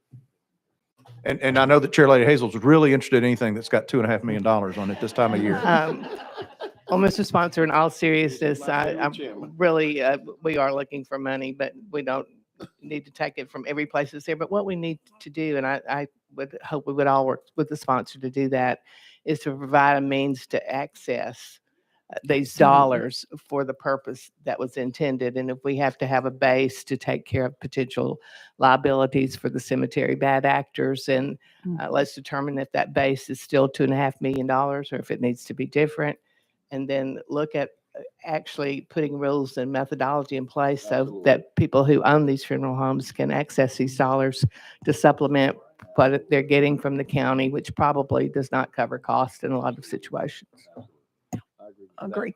And I know that Chair Lady Hazelwood was really interested in anything that's got $2.5 million on it this time of year. Well, Mr. Sponsor, in all seriousness, I'm really, we are looking for money, but we don't need to take it from every place that's there. But what we need to do, and I would hope we would all work with the sponsor to do that, is to provide a means to access these dollars for the purpose that was intended. And if we have to have a base to take care of potential liabilities for the cemetery bad actors, and let's determine if that base is still $2.5 million or if it needs to be different, and then look at actually putting rules and methodology in place so that people who own these funeral homes can access these dollars to supplement what they're getting from the county, which probably does not cover cost in a lot of situations. Agree.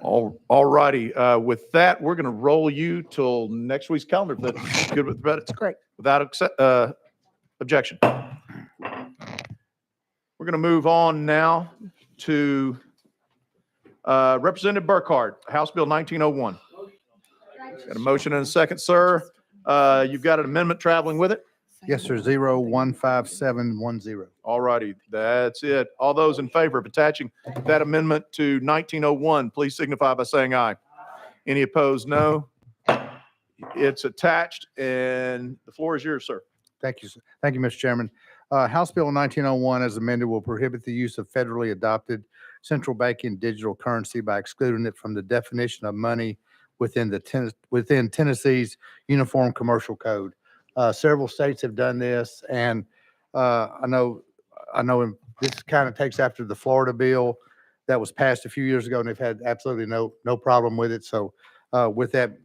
All righty. With that, we're going to roll you till next week's calendar. If that's good with that. It's great. Without objection. We're going to move on now to Representative Burkhart, House Bill 1901. Got a motion and a second, sir. You've got an amendment traveling with it? Yes, sir. 015710. All righty. That's it. All those in favor of attaching that amendment to 1901, please signify by saying aye. Any opposed, no. It's attached, and the floor is yours, sir. Thank you. Thank you, Mr. Chairman. House Bill 1901 as amended will prohibit the use of federally adopted central banking digital currency by excluding it from the definition of money within within Tennessee's Uniform Commercial Code. Several states have done this, and I know this kind of takes after the Florida bill that was passed a few years ago, and they've had absolutely no problem with it. So with that,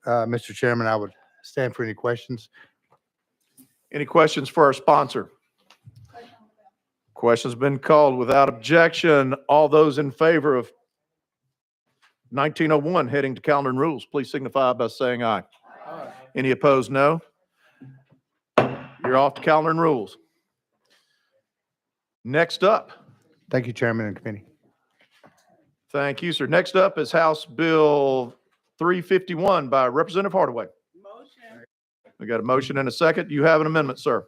Mr. Chairman, I would stand for any questions. Any questions for our sponsor? Question's been called without objection. All those in favor of 1901 heading to calendar and rules, please signify by saying aye. Aye. Any opposed, no. You're off to calendar and rules. Next up. Thank you, Chairman and committee. Thank you, sir. Next up is House Bill 351 by Representative Hardaway. We got a motion and a second. You have an amendment, sir.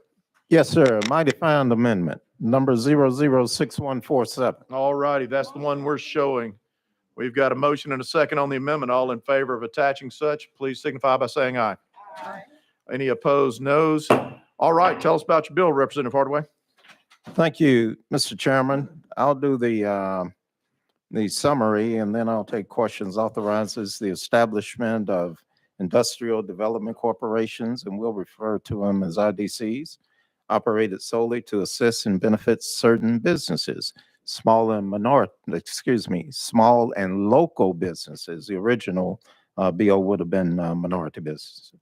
Yes, sir. Mighty fine amendment, number 006147. All righty, that's the one we're showing. We've got a motion and a second on the amendment. All in favor of attaching such, please signify by saying aye. Aye. Any opposed, noes? All right, tell us about your bill, Representative Hardaway. Thank you, Mr. Chairman. I'll do the summary, and then I'll take questions. Authorizes the establishment of industrial development corporations, and we'll refer to them as IDCs, operated solely to assist and benefit certain businesses, small and local businesses. The original bill would have been minority businesses.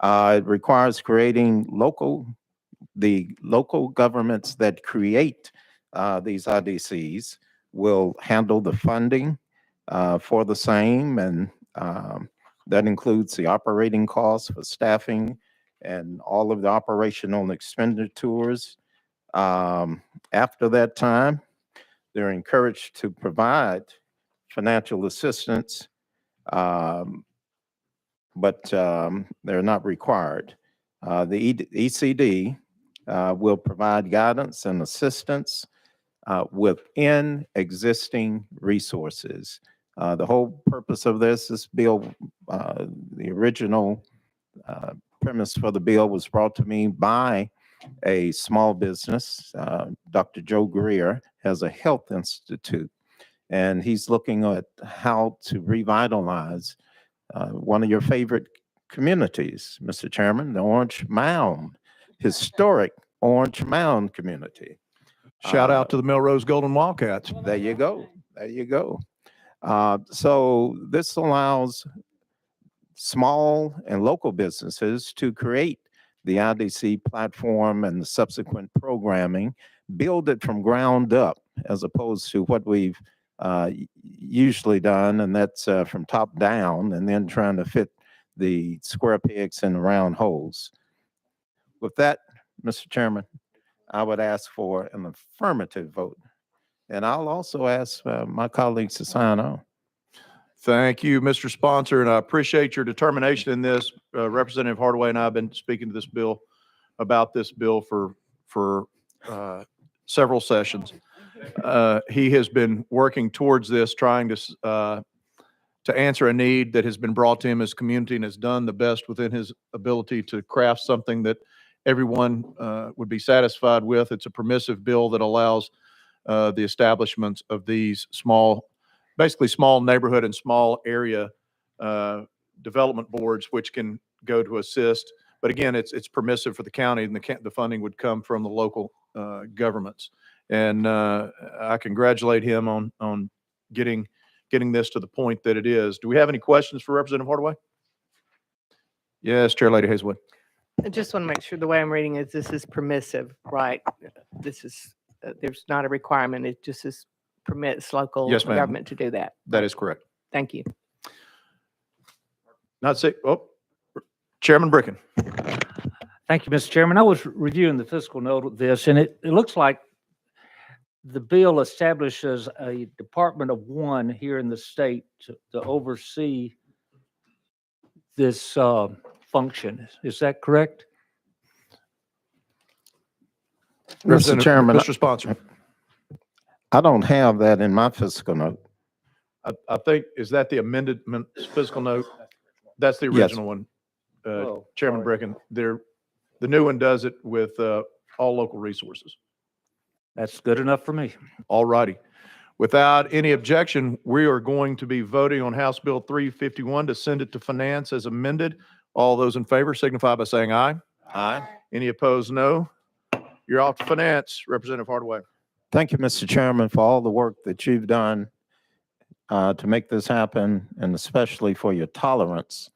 It requires creating the local governments that create these IDCs will handle the funding for the same, and that includes the operating costs for staffing and all of the operational expenditures. After that time, they're encouraged to provide financial assistance, but they're not required. The ECD will provide guidance and assistance within existing resources. The whole purpose of this bill, the original premise for the bill was brought to me by a small business. Dr. Joe Greer has a health institute, and he's looking at how to revitalize one of your favorite communities, Mr. Chairman, the Orange Mound, historic Orange Mound community. Shout out to the Melrose Golden Wildcats. There you go. There you go. So this allows small and local businesses to create the IDC platform and the subsequent programming, build it from ground up, as opposed to what we've usually done, and that's from top down, and then trying to fit the square pegs in the round holes. With that, Mr. Chairman, I would ask for an affirmative vote. And I'll also ask my colleagues to sign on. Thank you, Mr. Sponsor, and I appreciate your determination in this. Representative Hardaway and I have been speaking to this bill about this bill for several sessions. He has been working towards this, trying to answer a need that has been brought to him as community, and has done the best within his ability to craft something that everyone would be satisfied with. It's a permissive bill that allows the establishments of these basically small neighborhood and small area development boards, which can go to assist. But again, it's permissive for the county, and the funding would come from the local governments. And I congratulate him on getting this to the point that it is. Do we have any questions for Representative Hardaway? Yes, Chair Lady Hazelwood. I just want to make sure the way I'm reading is this is permissive, right? This is, there's not a requirement. It just permits local Yes, ma'am. government to do that. That is correct. Thank you. Chairman Bricken. Thank you, Mr. Chairman. I was reviewing the fiscal note of this, and it looks like the bill establishes a department of one here in the state to oversee this function. Is that correct? Mr. Chairman, Mr. Sponsor. I don't have that in my fiscal note. I think, is that the amended fiscal note? That's the Yes. original one. Oh, Chairman sorry. Bricken. The new one does it with all local resources. That's good enough for me. All righty. Without any objection, we are going to be voting on House Bill 351 to send it to finance as amended. All those in favor signify by saying aye. Aye. Any opposed, no. You're off to finance, Representative Hardaway. Thank you, Mr. Chairman, for all the work that you've done to make this happen, and especially for your tolerance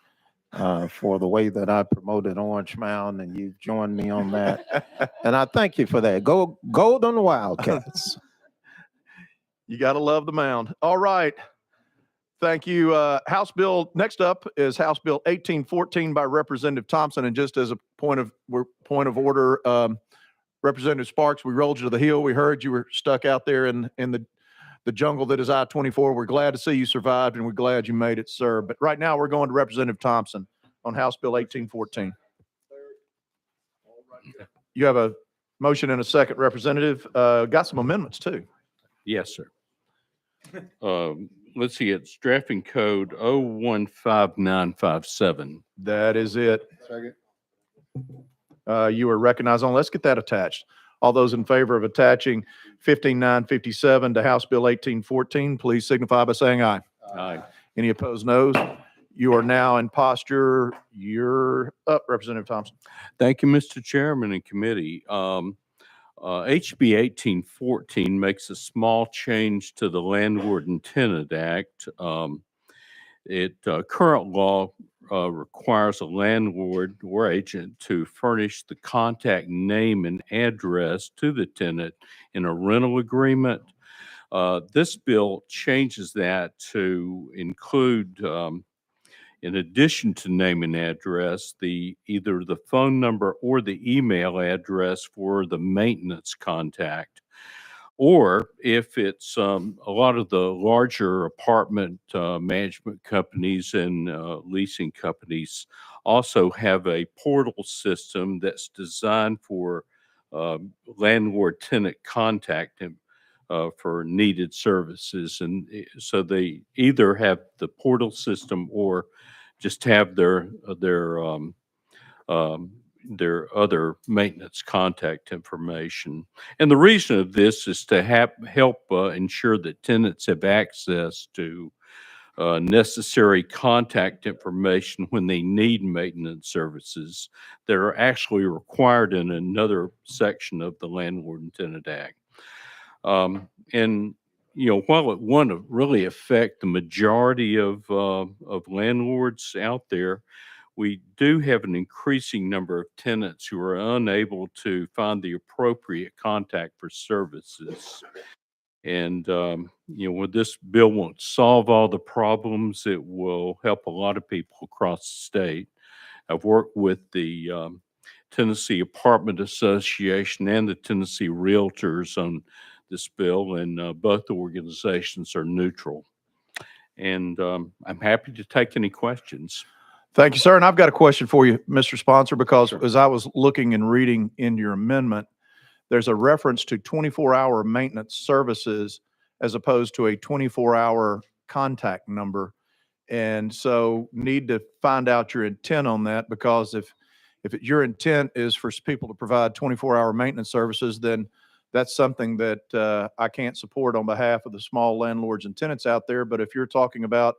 for the way that I promoted Orange Mound, and you've joined me on that. And I thank you for that. Go Golden Wildcats. You got to love the mound. All right. Thank you. House Bill, next up is House Bill 1814 by Representative Thompson. And just as a point of order, Representative Sparks, we rolled you to the hill. We heard you were stuck out there in the jungle that is I-24. We're glad to see you survived, and we're glad you made it, sir. But right now, we're going to Representative Thompson on House Bill 1814. You have a motion and a second, Representative. Got some amendments, too. Yes, sir. Let's see, it's drafting code 015957. That is it. Second. You are recognized on. Let's get that attached. All those in favor of attaching 15957 to House Bill 1814, please signify by saying aye. Aye. Any opposed, noes? You are now in posture. You're up, Representative Thompson. Thank you, Mr. Chairman and committee. HB 1814 makes a small change to the Landlord and Tenant Act. Current law requires a landlord or agent to furnish the contact name and address to the tenant in a rental agreement. This bill changes that to include, in addition to name and address, either the phone number or the email address for the maintenance contact. Or if it's a lot of the larger apartment management companies and leasing companies also have a portal system that's designed for landlord-tenant contact for needed services. And so they either have the portal system or just have their other maintenance contact information. And the reason of this is to help ensure that tenants have access to necessary contact information when they need maintenance services that are actually required in another section of the Landlord and Tenant Act. And while it won't really affect the majority of landlords out there, we do have an increasing number of tenants who are unable to find the appropriate contact for services. And, when this bill won't solve all the problems, it will help a lot of people across the state. I've worked with the Tennessee Apartment Association and the Tennessee Realtors on this bill, and both organizations are neutral. And I'm happy to take any questions. Thank you, sir. And I've got a question for you, Mr. Sponsor, because as I was looking and reading in your amendment, there's a reference to 24-hour maintenance services as opposed to a 24-hour contact number. And so need to find out your intent on that, because if your intent is for people to provide 24-hour maintenance services, then that's something that I can't support on behalf of the small landlords and tenants out there. But if you're talking about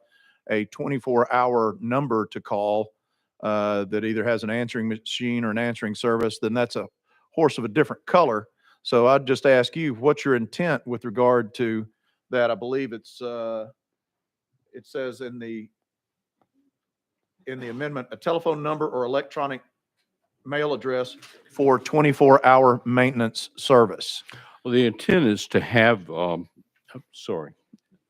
a 24-hour number to call that either has an answering machine or an answering service, then that's a horse of a different color. So I'd just ask you, what's your intent with regard to that? I believe it says in the amendment, a telephone number or electronic mail address for 24-hour maintenance service. Well, the intent is to have, sorry.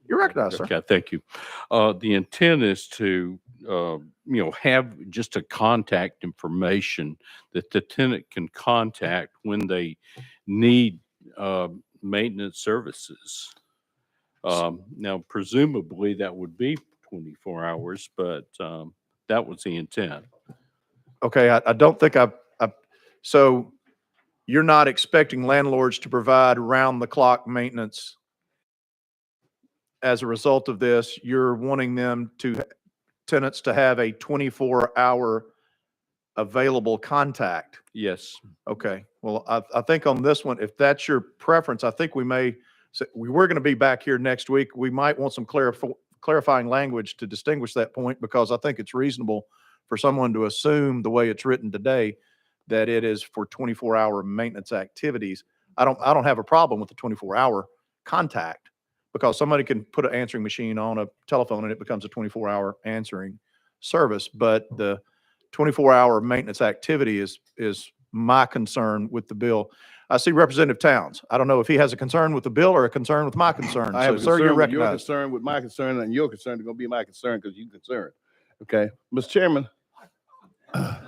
You're recognized, sir. Okay, thank you. The intent is to, have just a contact information that the tenant can contact when they need maintenance services. Now, presumably that would be 24 hours, but that was the intent. Okay, I don't think so you're not expecting landlords to provide round-the-clock maintenance as a result of this. You're wanting tenants to have a 24-hour available contact. Yes. Okay, well, I think on this one, if that's your preference, I think we may, we were going to be back here next week. We might want some clarifying language to distinguish that point, because I think it's reasonable for someone to assume the way it's written today that it is for 24-hour maintenance activities. I don't have a problem with the 24-hour contact, because somebody can put an answering machine on a telephone and it becomes a 24-hour answering service. But the 24-hour maintenance activity is my concern with the bill. I see Representative Towns. I don't know if he has a concern with the bill or a concern with my concern. I have a So, sir, you're concern with your recognized. concern with my concern, and your concern is going to be my concern because you're concerned. Okay, Mr. Chairman,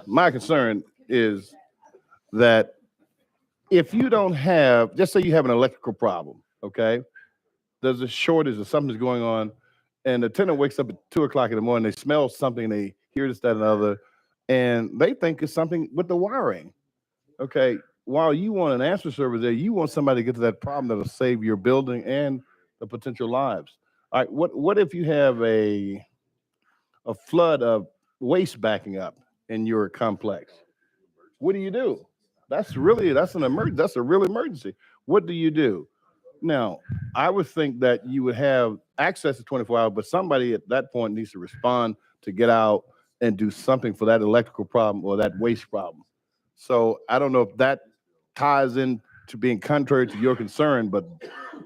my concern is that if you don't have, just say you have an electrical problem, okay? There's a shortage or something's going on, and the tenant wakes up at 2 o'clock in the morning, they smell something, they hear this, that, and other, and they think it's something with the wiring. Okay, while you want an answer service there, you want somebody to get to that problem that'll save your building and the potential lives. All right, what if you have a flood of waste backing up in your complex? What do? That's an emergency. That's a real emergency. What do you do? Now, I would think that you would have access to 24 hours, but somebody at that point needs to respond to get out and do something for that electrical problem or that waste problem. So I don't know if that ties in to being contrary to your concern, but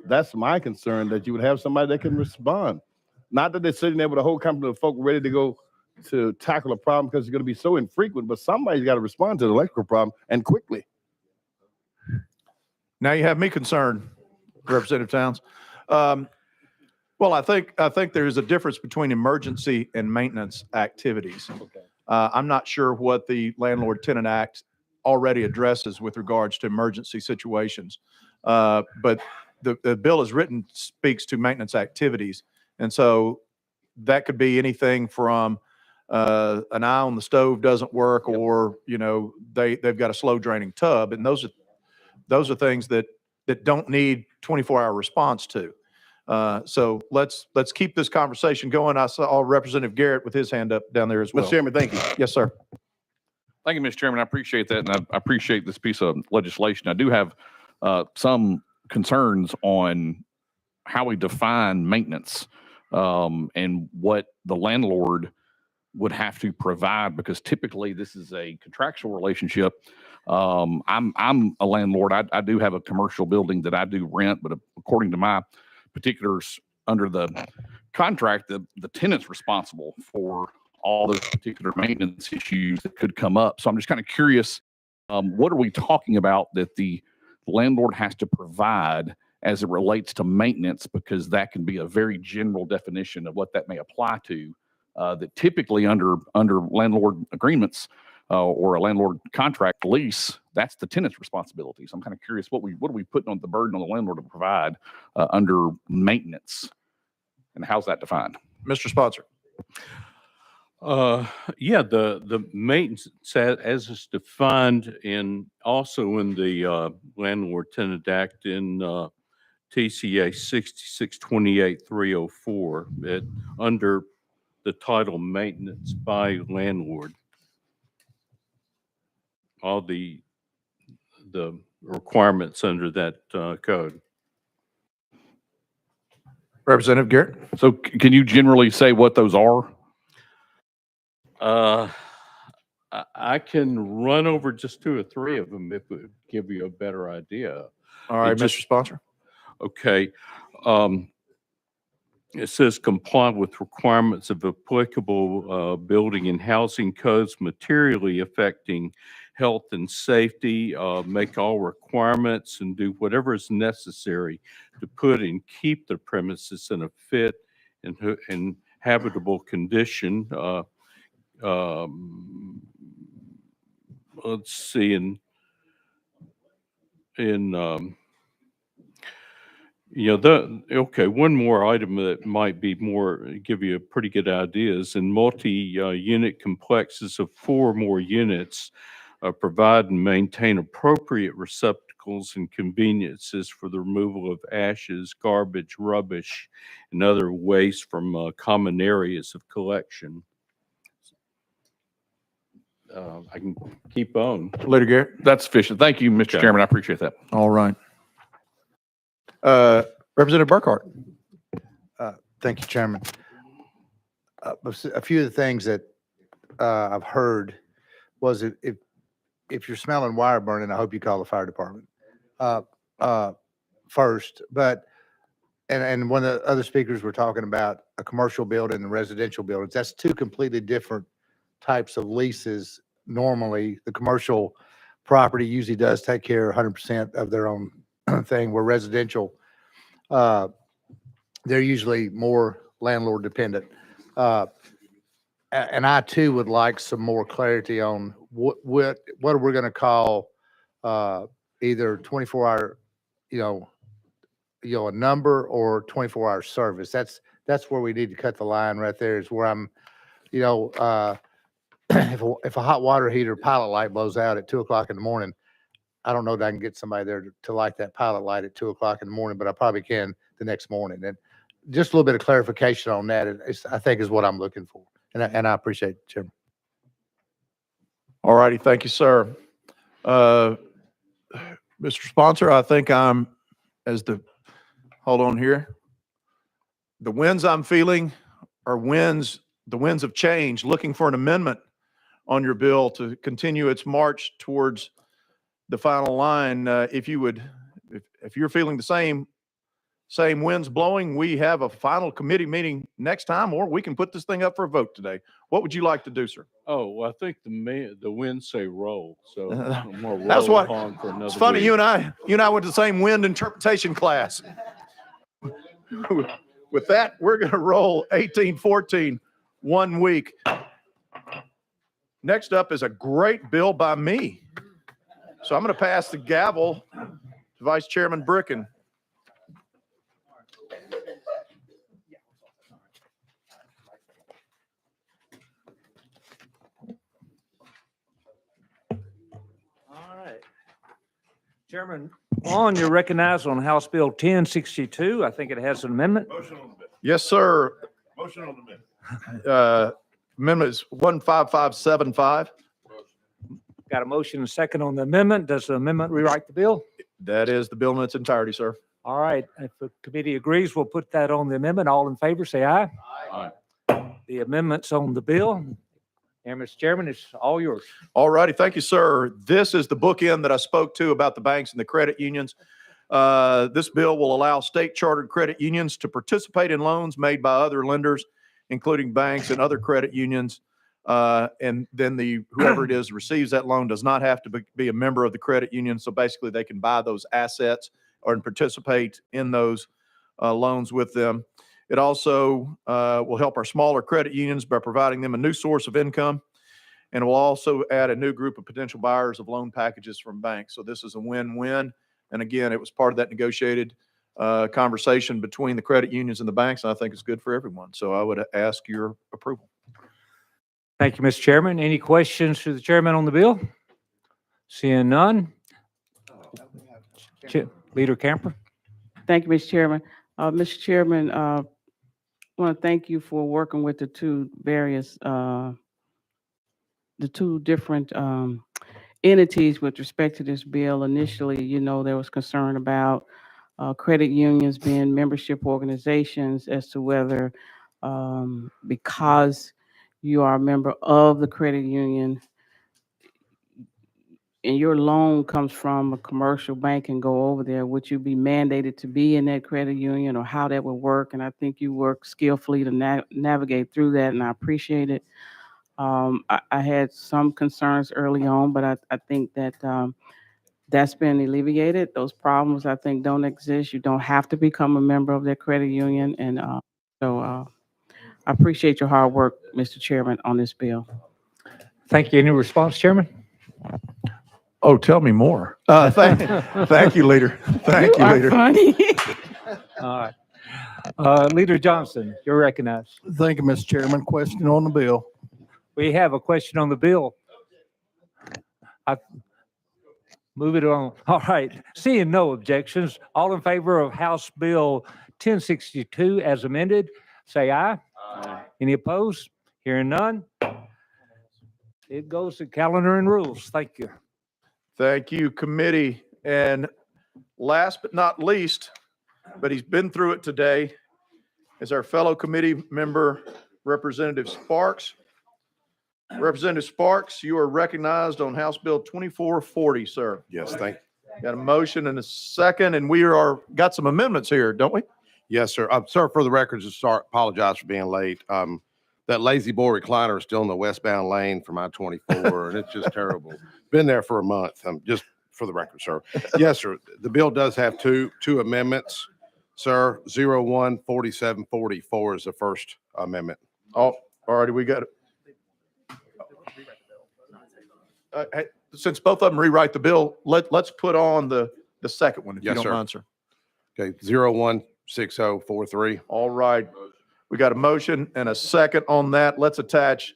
that's my concern, that you would have somebody that can respond. Not that they're sitting there with a whole company of folk ready to go to tackle a problem because it's going to be so infrequent, but somebody's got to respond to the electrical problem and quickly. Now you have me concerned, Representative Towns. Well, I think there's a difference between emergency and maintenance activities. I'm not sure what the Landlord Tenant Act already addresses with regards to emergency situations. But the bill as written speaks to maintenance activities. And so that could be anything from an eye on the stove doesn't work, or, they've got a slow draining tub. And those are things that don't need 24-hour response to. So let's keep this conversation going. I saw Representative Garrett with his hand up down there as well. Mr. Chairman, thank you. Yes, sir. Thank you, Mr. Chairman. I appreciate that, and I appreciate this piece of legislation. I do have some concerns on how we define maintenance and what the landlord would have to provide, because typically this is a contractual relationship. I'm a landlord. I do have a commercial building that I do rent, but according to my particulars under the contract, the tenant's responsible for all those particular maintenance issues that could come up. So I'm just kind of curious, what are we talking about that the landlord has to provide as it relates to maintenance? Because that can be a very general definition of what that may apply to, that typically under landlord agreements or a landlord contract lease, that's the tenant's responsibility. So I'm kind of curious, what are we putting on the burden on the landlord to provide under maintenance, and how's that defined? Mr. Sponsor. Yeah, the maintenance as is defined also in the Landlord Tenant Act in TCA 6628-304, under the title Maintenance by Landlord. All the requirements under that code. Representative Garrett. So can you generally say what those are? I can run over just 2 or 3 of them if it would give you a better idea. All right, Mr. Sponsor. Okay. It says comply with requirements of applicable building and housing codes materially affecting health and safety, make all requirements and do whatever is necessary to put and keep the premises in a fit and habitable condition. Let's see, one more item that might be give you a pretty good idea is in multi-unit complexes of 4 or more units, provide and maintain appropriate receptacles and conveniences for the removal of ashes, garbage, rubbish, and other waste from common areas of collection. I can keep on. Leader Garrett. That's sufficient. Thank you, Mr. Okay. Chairman. I appreciate that. All right. Representative Burkhart. Thank you, Chairman. A few of the things that I've heard was if you're smelling wire burning, I hope you call the fire department first. But and one of the other speakers were talking about a commercial building and residential buildings. That's two completely different types of leases. Normally, the commercial property usually does take care of 100% of their own thing, where residential, they're usually more landlord dependent. And I too would like some more clarity on what are we going to call either 24-hour, a number, or 24-hour service. That's where we need to cut the line right there. Is where I'm, if a hot water heater pilot light blows out at 2:00 in the morning, I don't know that I can get somebody there to light that pilot light at 2:00 in the morning, but I probably can the next morning. And just a little bit of clarification on that, I think, is what I'm looking for. And I appreciate it, Chairman. All righty. Thank you, sir. Mr. Sponsor, I think I'm, hold on here. The winds I'm feeling are the winds of change, looking for an amendment on your bill to continue its march towards the final line. If you're feeling the same winds blowing, we have a final committee meeting next time, or we can put this thing up for a vote today. What would you like to do, sir? Oh, well, I think the winds say roll, so I'm gonna roll That's what, on for another it's funny, week. you and I went to the same wind interpretation class. With that, we're going to roll 1814 1 week. Next up is a great bill by me. So I'm going to pass the gavel to Vice Chairman Bricken. All right. Chairman Vaughn, you're recognized on House Bill 1062. I think it has an amendment. Motion on the bill. Yes, sir. Motion on the bill. Amendment is 15575. Got a motion and a second on the amendment. Does the amendment rewrite the bill? That is the bill in its entirety, sir. All right. If the committee agrees, we'll put that on the amendment. All in favor, say aye. Aye. The amendment's on the bill. And Mr. Chairman, it's all yours. All righty. Thank you, sir. This is the bookend that I spoke to about the banks and the credit unions. This bill will allow state chartered credit unions to participate in loans made by other lenders, including banks and other credit unions. And then whoever it is receives that loan does not have to be a member of the credit union. So basically they can buy those assets and participate in those loans with them. It also will help our smaller credit unions by providing them a new source of income. And it will also add a new group of potential buyers of loan packages from banks. So this is a win-win. And again, it was part of that negotiated conversation between the credit unions and the banks. And I think it's good for everyone. So I would ask your approval. Thank you, Mr. Chairman. Any questions to the chairman on the bill? Seeing none. Leader Camper. Thank you, Mr. Chairman. Mr. Chairman, I want to thank you for working with the two different entities with respect to this bill. Initially, there was concern about credit unions being membership organizations as to whether because you are a member of the credit union and your loan comes from a commercial bank and go over there, would you be mandated to be in that credit union, or how that would work? And I think you work skillfully to navigate through that, and I appreciate it. I had some concerns early on, but I think that that's been alleviated. Those problems, I think, don't exist. You don't have to become a member of their credit union. And so I appreciate your hard work, Mr. Chairman, on this bill. Thank you. Any response, Chairman? Oh, tell me more. Thank you, Leader. Thank you, Leader. Funny. All right. Leader Johnson, you're recognized. Thank you, Mr. Chairman. Question on the bill. We have a question on the bill. Move it on. All right. Seeing no objections, all in favor of House Bill 1062 as amended, say aye. Aye. Any opposed? Hearing none. It goes to calendar and rules. Thank you. Thank you, committee. And last but not least, but he's been through it today, is our fellow committee member, Representative Sparks. Representative Sparks, you are recognized on House Bill 2440, sir. Yes, thank, Got a motion and a second, and we got some amendments here, don't we? yes, sir. Sir, for the record, just apologize for being late. That lazy boy recliner is still in the westbound lane for my 24, and it's just terrible. Been there for a month. Just for the record, sir. Yes, sir. The bill does have two amendments, sir. 01-4744 is the first amendment. Oh, all righty, we got it. Hey, since both of them rewrite the bill, let's put on the second one, if you Yes, don't sir. mind, sir. Okay, 016043. All right. We got a motion and a second on that. Let's attach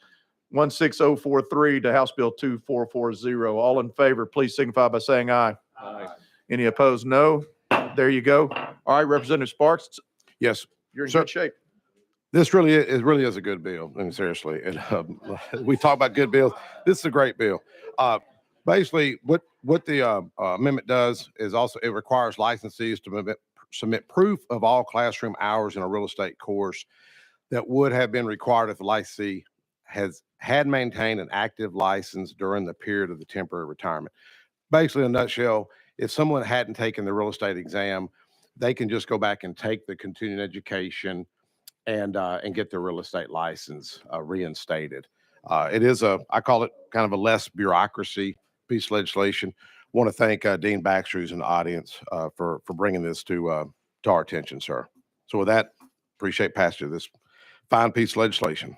16043 to House Bill 2440. All in favor, please signify by saying aye. Aye. Any opposed, no. There you go. All right, Representative Sparks, Yes, you're in Sir. good shape. this really is a good bill. I mean, seriously, and we talk about good bills. This is a great bill. Basically, what the amendment does is also it requires licensees to submit proof of all classroom hours in a real estate course that would have been required if the licensee had maintained an active license during the period of the temporary retirement. Basically, in a nutshell, if someone hadn't taken the real estate exam, they can just go back and take the continuing education and get their real estate license reinstated. It is I call it kind of a less bureaucracy piece of legislation. Want to thank Dean Baxter, who's in the audience, for bringing this to our attention, sir. So with that, appreciate passage of this fine piece of legislation.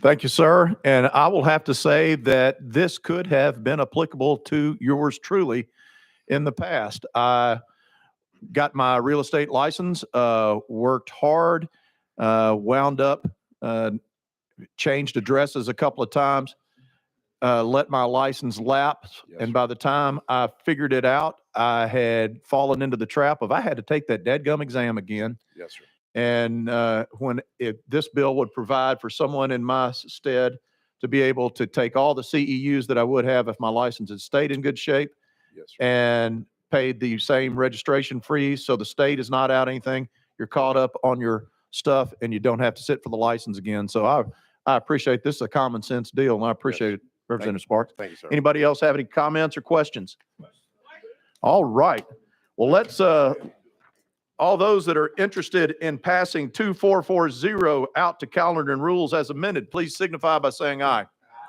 Thank you, sir. And I will have to say that this could have been applicable to yours truly in the past. I got my real estate license, worked hard, wound up, changed addresses a couple of times, let my license lapse. Yes, And sir. by the time I figured it out, I had fallen into the trap of I had to take that dadgum exam again. Yes, sir. And if this bill would provide for someone in my stead to be able to take all the CEUs that I would have if my license had stayed in good shape Yes, sir. and paid the same registration fees, so the state is not out anything. You're caught up on your stuff and you don't have to sit for the license again. So I appreciate this is a common sense deal, and I appreciate it, Representative Sparks. Thank you, sir. Anybody else have any comments or questions? All right. Well, let's all those that are interested in passing 2440 out to calendar and rules as amended, please signify by saying aye.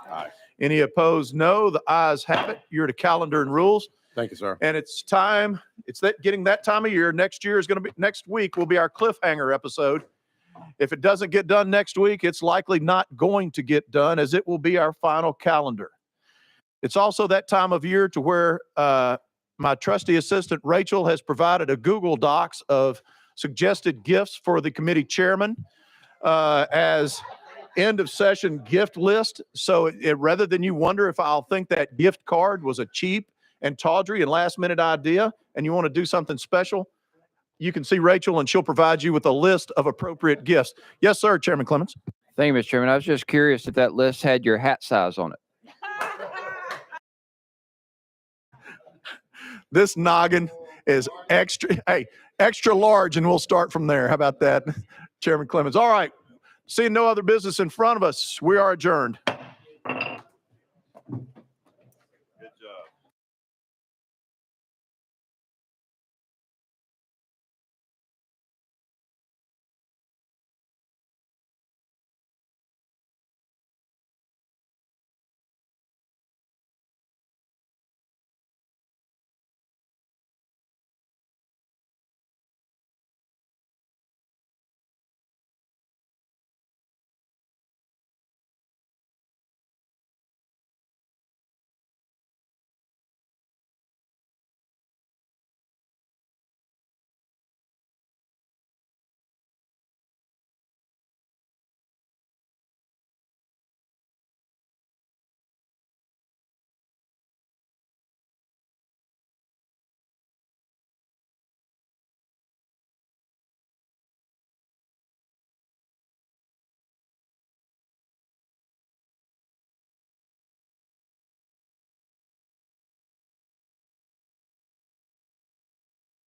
Aye. Any opposed, no. The ayes have it. You're to calendar and rules. Thank you, sir. And it's time, getting that time of year. Next week will be our cliffhanger episode. If it doesn't get done next week, it's likely not going to get done, as it will be our final calendar. It's also that time of year to where my trusty assistant, Rachel, has provided a Google Docs of suggested gifts for the committee chairman as end of session gift list. So rather than you wonder if I'll think that gift card was a cheap and tawdry and last minute idea and you want to do something special, you can see Rachel and she'll provide you with a list of appropriate gifts. Yes, sir, Chairman Clements. Thank you, Mr. Chairman. I was just curious if that list had your hat size on it. This noggin is extra large, and we'll start from there. How about that, Chairman Clements? All right. Seeing no other business in front of us, we are adjourned.